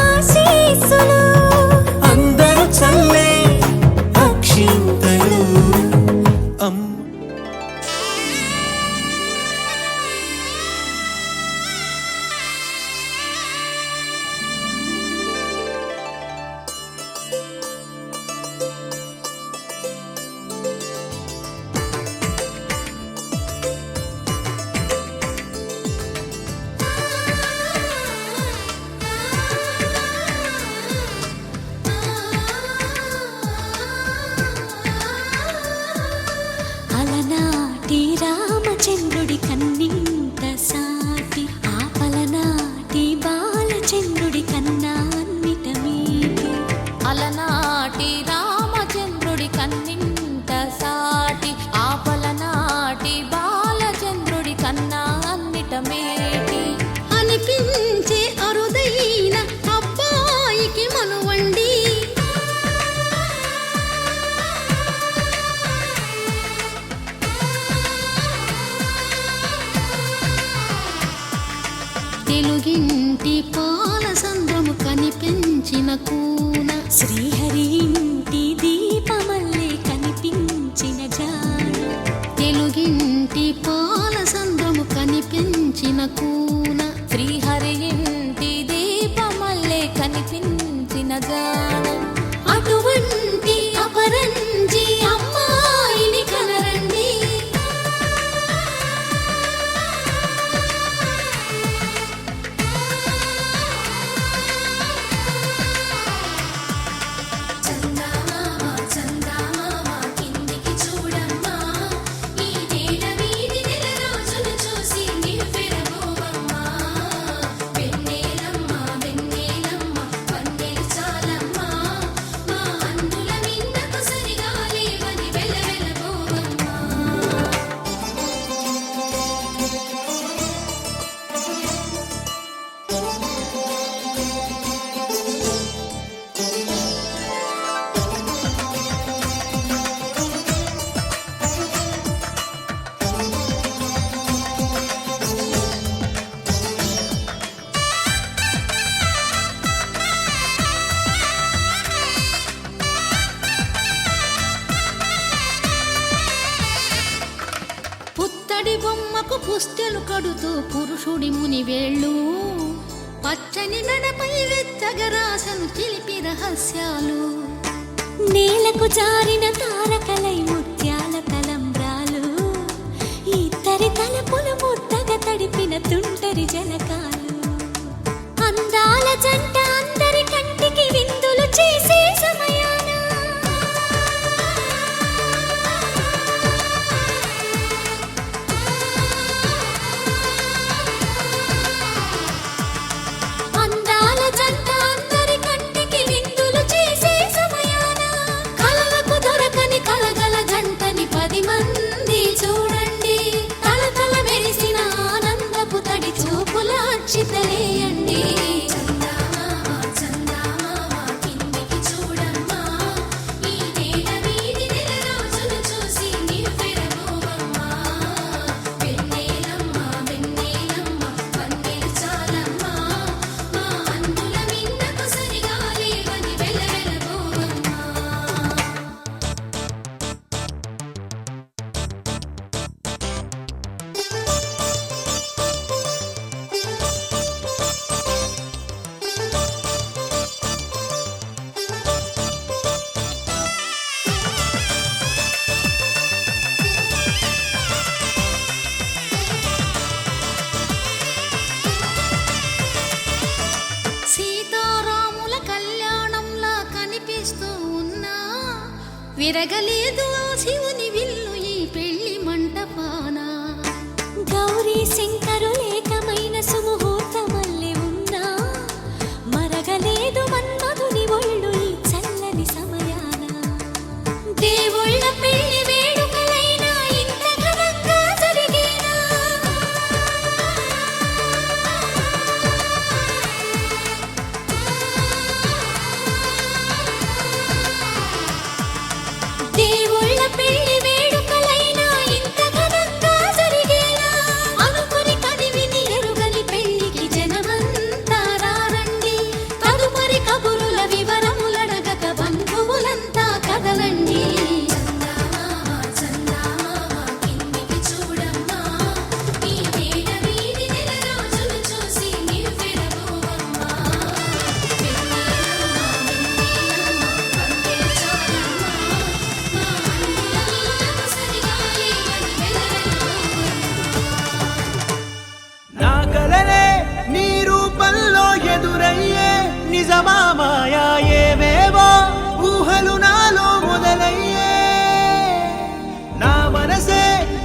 ఆశీస్సులు అందరూ చల్లే అక్షింతలు అలనాటి రామచంద్రుడి కన్నింత సాటి ఆపలనాటి బాలచంద్రుడి కన్నా అన్నిట మీటి అలనాటి రామచంద్రుడి కన్నింత సాటి ఆపలనాటి బాలచంద్రుడి కన్నా అన్నిట మేటి అనిపించే అరుదైన అబ్బాయికి మనువండి తెలుగింటి పాల సంద్రము కనిపించిన కూన శ్రీహరి ఇంటి దీపమల్లే కనిపించిన జాన తెలుగింటి పాల సంద్రము కనిపించిన కూన శ్రీహరి ఇంటి దీపమల్లే కనిపించిన జాన అటువంటి అపరంజి అమ్మాయిని కనరండి పుస్తెలు కడుతూ పురుషుడి ముని వేళ్ళు పచ్చని మెడపై వెచ్చగరాసను చిలిపి రహస్యాలు నేలకు జారిన తారకలై ముత్యాల తలంబ్రాలు ఇద్దరి తలపులు ముద్దగా తడిపిన తుంటరి జలకాలు అందాల జంట అందరి కంటికి విందులు చేసే సమయాన అందాల జంట అందరి కంటికి విందులు చేసే సమయాన కలలకు దొరకని కలగల జంటని 10 మంది చూడండి తలతల మెరిసిన ఆనందపు తడి చూపుల అక్షితలేయండి కిందికి చూడమ్మా ఈ నేల వీధి నెల రోజులు చూసి నీవు పెరగోవమ్మా వెన్నెలమ్మ వెన్నెలమ్మ వన్నెలు చాలమ్మా మా అన్నుల మిన్నకు సరిగా లేవని వెలవెలబోవమ్మా సీతారాముల కళ్యాణంలా కనిపిస్తూ ఉన్నా విరగలేదు ఆ శివుని విల్లు ఈ పెళ్లి మంటపాన గౌరీ శంకరులేకమైన సుముహూర్తమల్లె ఉన్నా మరగలేదు మన్మధుని ఒళ్ళు ఈ చల్లని సమయాన దేవుళ్ళ పెళ్లి వేడుకలైనా ఇంత ఘనంగా జరిగేనా దేవుళ్ళ పెళ్లి వేడుకలైనా ఇంత ఘనంగా జరిగేలా అనుకుని కనివిని ఎరుగని పెళ్లికి జనమంతా రారండి తదుపరి కబురుల వివరములడగక బంధువులంతా కదలండి కిందికి చూడమ్మా ఈ నేల వీధి నెల రోజులు చూసి నీవు పెరగోవమ్మా నా కలలే నీ రూపంలో ఎదురయ్యే నిజమా మాయా ఏవేవో ఊహలు నాలో మొదలయ్యే నా మనసే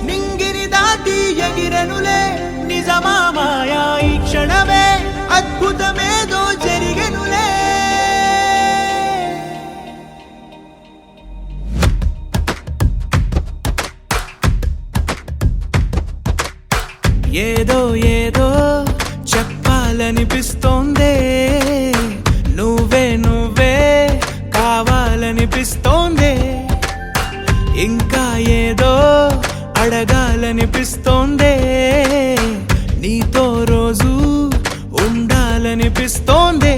నింగిని దాటి ఎగిరెనులే నిజమా మాయా ఈ క్షణమే అద్భుతమేదో జరిగెనులే ఏదో ఏదో చెప్పాలనిపిస్తోందే నువ్వే నువ్వే కావాలనిపిస్తోందే ఇంకా ఏదో అడగాలనిపిస్తోందే నీతో రోజు ఉండాలనిపిస్తోందే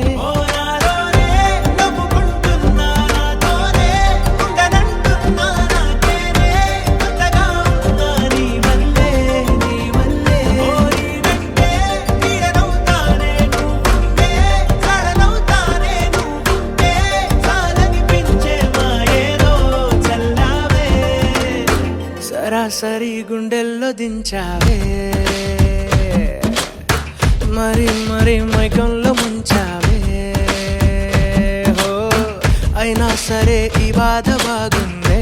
సరాసరి గుండెల్లో దించావే మరి మరి మైకంలో ముంచావే హో అయినా సరే ఈ బాధ బాగుందే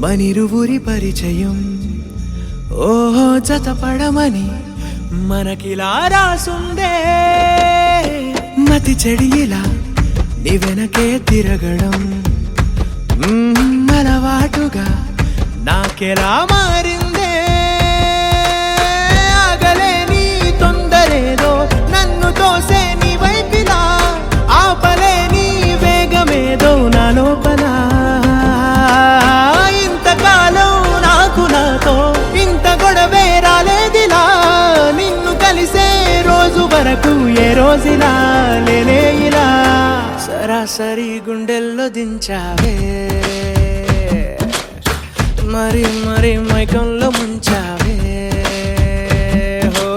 మనిరువురి పరిచయం ఓహో జతపడమని మనకిలా రాసుందే మతి చెడి ఇలా నీ వెనకే తిరగడం అలవాటుగా నాకెలా మారిందే ఆగలేని తొందరేదో నన్ను తోసే నీ వైపిలా ఆపలేని వేగమేదో నా లోపల ఇంతకాలం నాకు నాతో ఇంత గొడవే రాలేదిలా నిన్ను కలిసే రోజు వరకు ఏ రోజులా లేలే ఇలా సరాసరి గుండెల్లో దించావే మరి మరి మైకంలో ముంచావే హో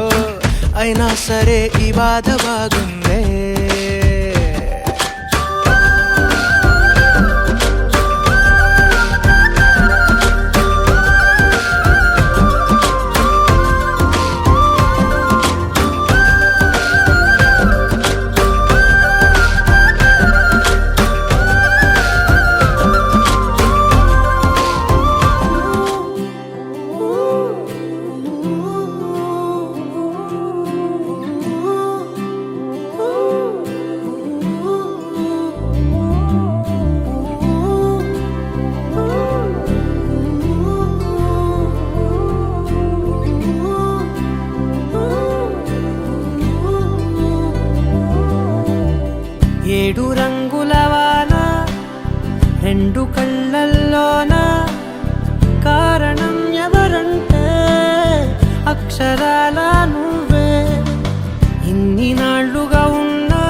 అయినా సరే ఈ బాధ బాగుందే ఏడు రంగుల వాన రెండు కళ్ళల్లోన కారణం ఎవరంటే అక్షరాల నువ్వే ఇన్ని నాళ్ళుగా ఉన్నా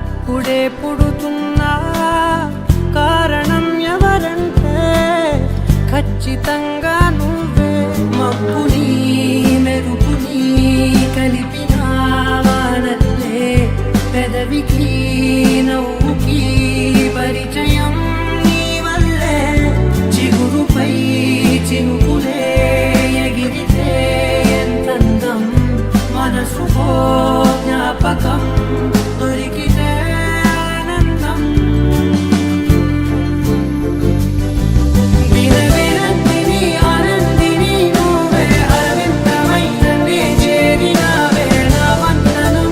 ఇప్పుడే పుడుతున్నా కారణం ఎవరంటే ఖచ్చితంగా నువ్వే మబ్బుని మెరుపుని కలిపిన వానల్లే పెదవికి నవ్వుకి పరిచయం నీ వల్లే చిగురుపై చినుకులే ఎగిరితే ఎంతందం మనసుకో జ్ఞాపకం దొరికితే ఆనందం వినవినందిని ఆనందిని నువ్వే అరవిందమైన నే చేరినావే నా వందనం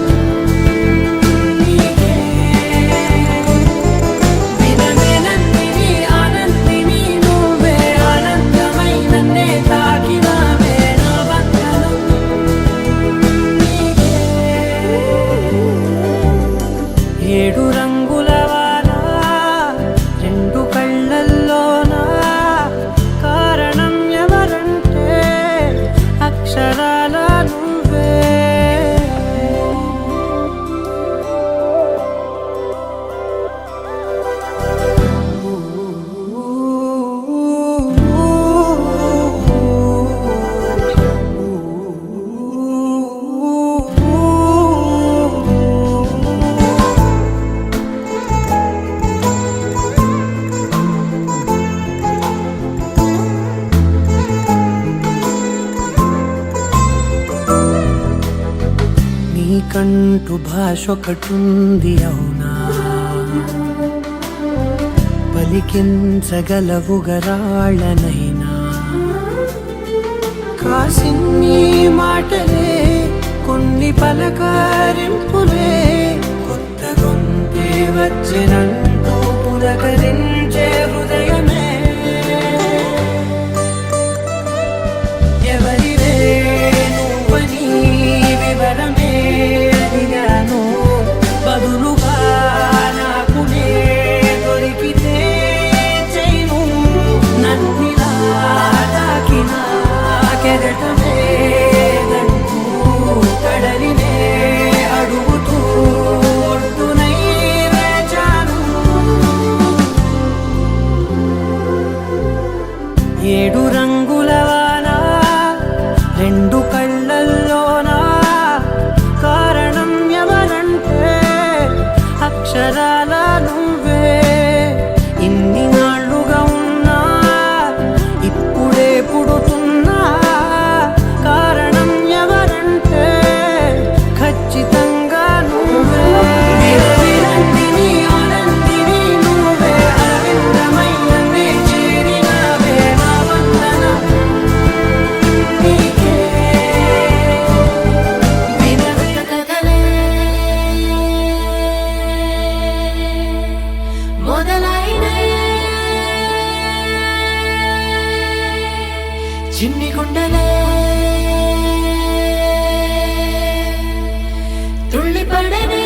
వినవినందిని ఆనందిని నువ్వే ఆనందమైన నే తాకినావే నా వందనం ఏడు రంగుల వాన రెండు కళ్ళల్లోన కారణం ఎవరంటే అక్షరాల నువ్వే నీకంటూ భాష ఒకటుంది అవునా పలికించగలవు గరాళ్ళనైనా కాసిన్ని మాటలే కొన్ని పలకరింపులే కొత్త గొంతే వచ్చినంటూ పులకరించే హృదయమే ఎవరివే నువ్వని వివరమే అడిగాను బదులుగా నాకునే దొరికితే చేయను నన్నిలా తాకిన కెరటమే దంటూ కడలినే అడుగుతూ ఒడ్డునై వేచాను ఏడు రంగుల వాన రెండు కళ్ళల్లోన కారణం ఎవరంటే అక్షరాల నువ్వే ఇన్ని నాళ్ళుగా ఉన్నా ఇప్పుడే పుడుతున్నా కారణం ఎవరంటే ఖచ్చితంగా నువ్వే వినవినందిని ఆనందిని నువ్వే అరవిందమైన నే చేరినావే చిన్ని గుండెలే తుళ్ళిపడనే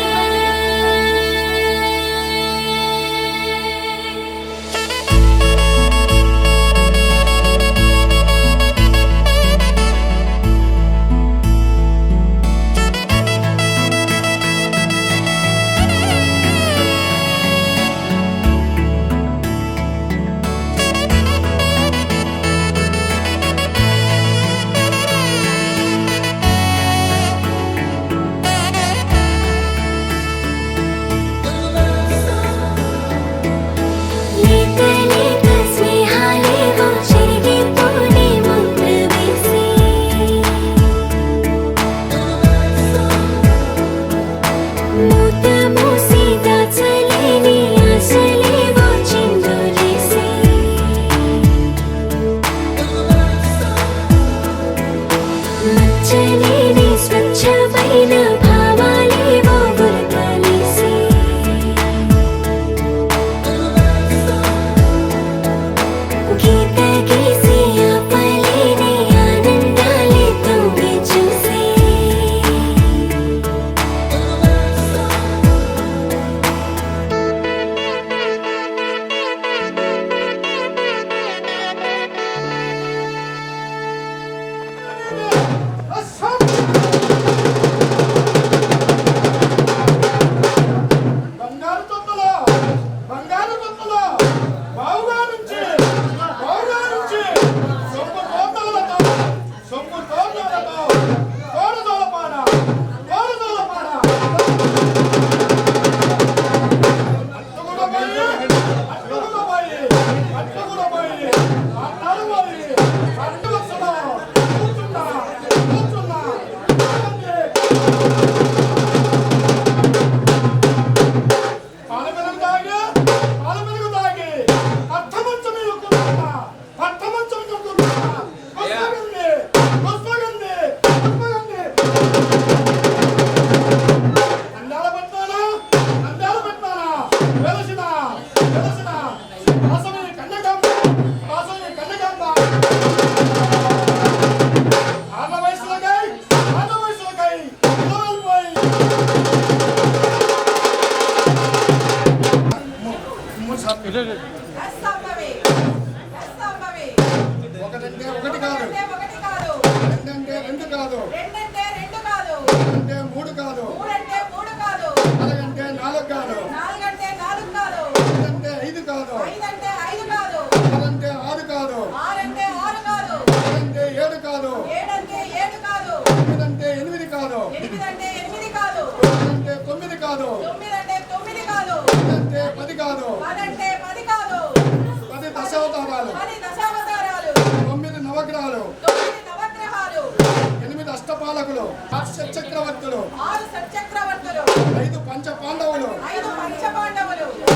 స్వచ్ఛమైన భావాలేవో గురకాలేసి గీత గీసి ఆపలేని ఆనందాలే తొంగి చూసి బంగారు తొత్తులో బావుగా నుంచి సొమ్ము తోటలతో తోడదోలపాడ అట్టుగుడబాయి అన్నారుబాయి అట్టువసలో కూర్చున్నా పాల పెరుగు తాగి పట్టమంచం ఎక్కుతున్నా పుష్పగంధి అందాల పెట్టానా వెలసిన వాసవి కన్యకాంబ ఆన వయసులకై వెళ్ళిపోయి ఒకటంటే ఒకటి కాదు రెండంటే రెండు కాదు మూడంటే మూడు కాదు నాలుగంటే నాలుగు కాదు ఐదంటే ఐదు కాదు ఆరంటే ఆరు కాదు ఏడంటే ఏడు కాదు ఎనిమిదంటే ఎనిమిది కాదు తొమ్మిది కాదు పదంటే 10 కాదు 10 దశావతారాలు 9 నవగ్రహాలు 8 అష్టపాలకులు 6 సత్చక్రవర్తులు 5 పంచ పాండవులు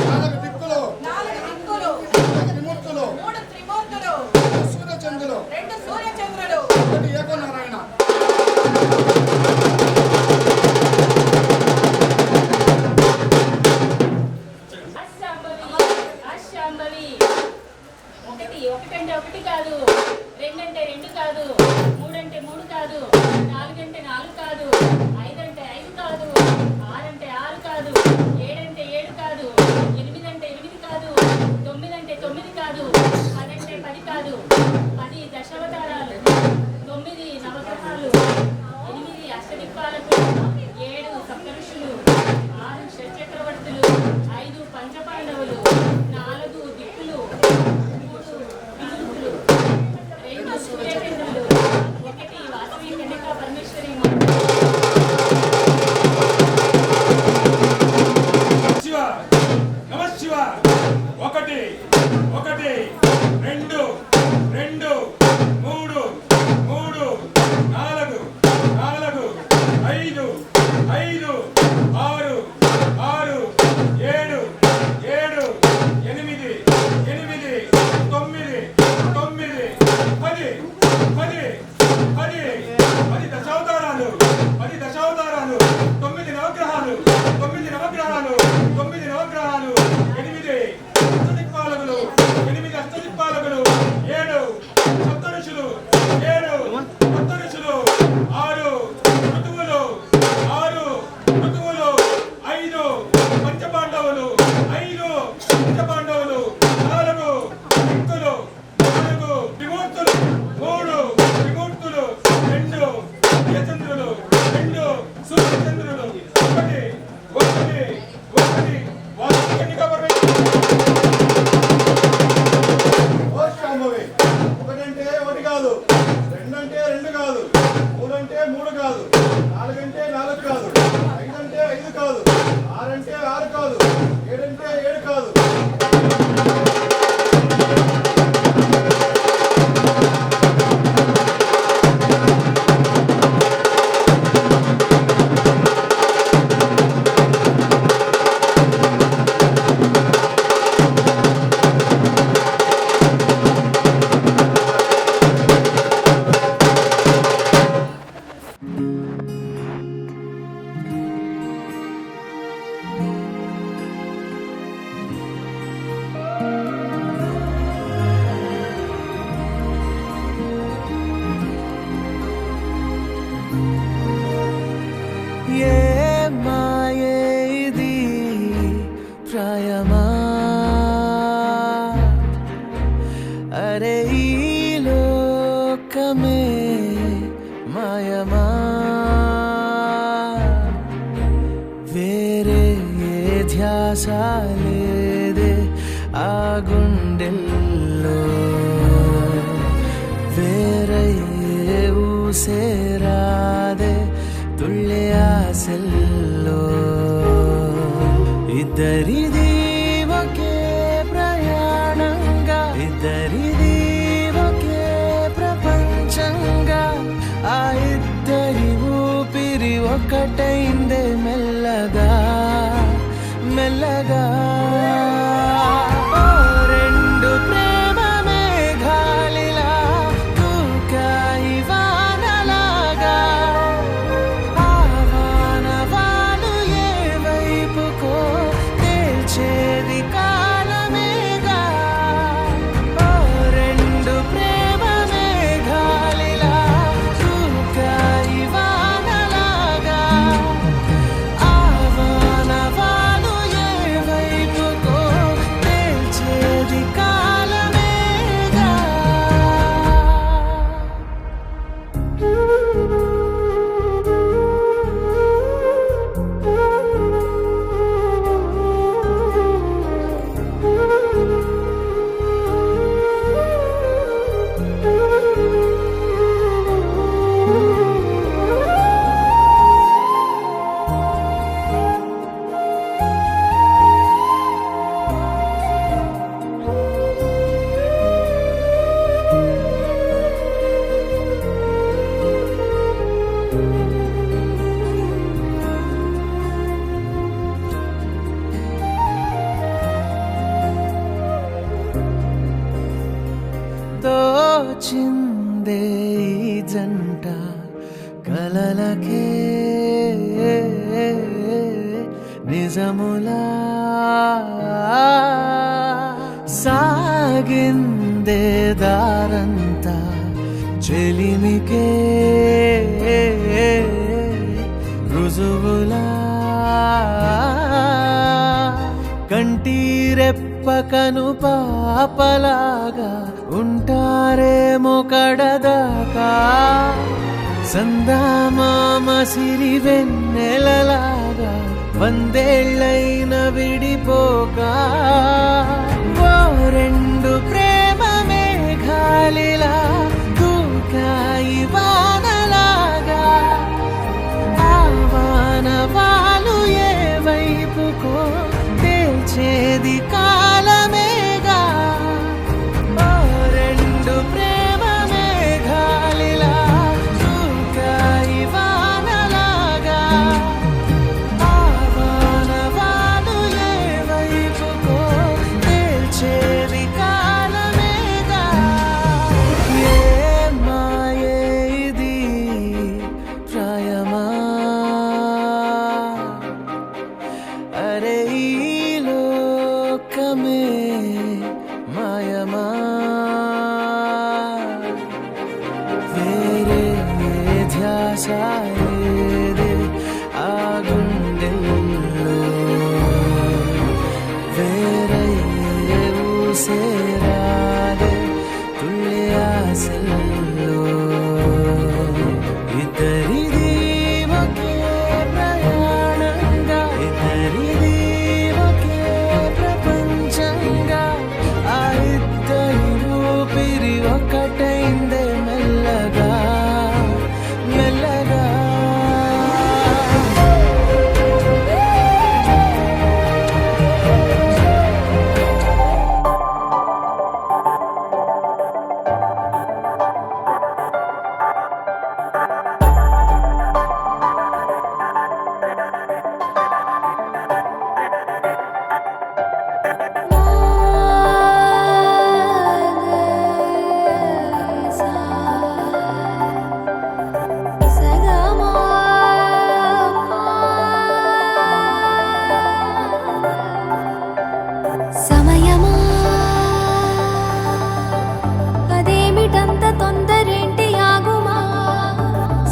4 దిక్కులు 3 త్రిమూర్తులు 2 సూర్యచంద్రులు 1 ఏకనారాయణ ఒకటంటే ఒకటి కాదు రెండంటే రెండు కాదు మూడంటే మూడు కాదు నాలుగంటే నాలుగు కాదు ఐదంటే ఐదు కాదు ఆరంటే ఆరు కాదు ఏడంటే ఏడు కాదు ఎనిమిదంటే ఎనిమిది కాదు తొమ్మిదంటే తొమ్మిది కాదు పదంటే 10 కాదు 10 దశావతారాలు 9 నవగ్రహాలు 8 అష్టదిక్పాలకులు 7 సప్తఋషులు 6 షట్చక్రవర్తులు 5 పంచపాండవులు 4 దిక్కులు 2 సూర్యచంద్రులు 1 వాసవి కన్యకా పరమేశ్వరి నమశివ 1 1 2 2 3 3 4 4 5 5 6 6 7 7 8 8 9 9 10 దశావతారాలు 9 నవగ్రహాలు 9 అష్టదిక్పాలకులు 8 అష్టదిక్పాలకులు ప్రాయమా అరే ఈ లోకమే మాయమా వేరే ఏ ధ్యాస లేదే ఆ గుండెల్లో వేరే ఏ ఊసేరాదే తుళ్ళే ఆశల్లో ఇద్దరిది ఒకే ప్రయాణంగా ఇద్దరిది ఒకే ప్రపంచంగా ఆ ఇద్దరి ఊపిరి ఒకటైందే మెల్లగా మెల్లగా ఓ రెండు ప్రేమ మేఘాలిలా తూకాయి వానలాగా ఆ వానవాలు ఏ వైపుకో తేల్చేది కాలమేగా ఓ రెండు ప్రేమ మేఘాలిలా తూకాయి వానలాగా ఆ వానవాలు ఏ వైపుకో తేల్చేది కాలమేగా తోచిందే ఈ జంట కలలకే నిజములా సాగిందే దారంతా చెలిమికే రుజువులా కంటిరెప్పకను పాపలాగా ఉంటారేమో కడదాకా సందామామ సిరి వెన్నెలలాగా వందేళ్ళైన విడిపోక ఓ రెండు ప్రేమ మేఘాలిలా దూకాయి వానలాగా ఆ వానవాలు ఏ వైపుకో తేల్చేది కాలమేగా ఓ రెండు ప్రేమ మేఘాలిలా దూకాయి వానలాగా ఆ వానవాలు ఏ వైపుకో తేల్చేది కాలమేగా ఏ మాయే ఇది ప్రాయమా అరే ఈ లోకమే మాయమా వేరే ఏ ధ్యాస లేదే ఆ గుండెల్లో వేరే ఏ ఊసేరాదే తుళ్ళే ఆశల్లో ఇద్దరిది ఒకే ప్రయాణంగా ఇద్దరిది ఒకే ప్రపంచంగా ఆ ఇద్దరి ఊపిరి ఒకటైందే మెల్లగా మెల్లగా సమయమా అదేమిటంత తొందరేంటి ఆగుమా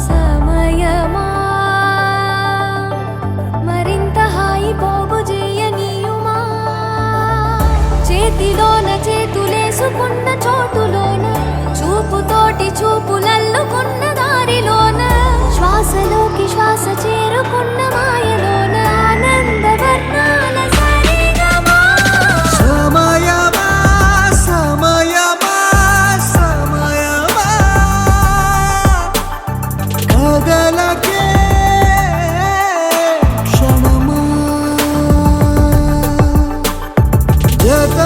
సమయమా మరింత హాయి పోగు చేయనీయుమా చేతిలోన చేతులేసుకున్న చోటులోన చూపుతోటి చూపులల్లుకున్న దారిలోన శ్వాసలోకి శ్వాస చేరుకున్న మాయలోన ఆనందవర్ణాల సరిగమా సమయమా సమయమా సమయమా కదలకే క్షణమా జత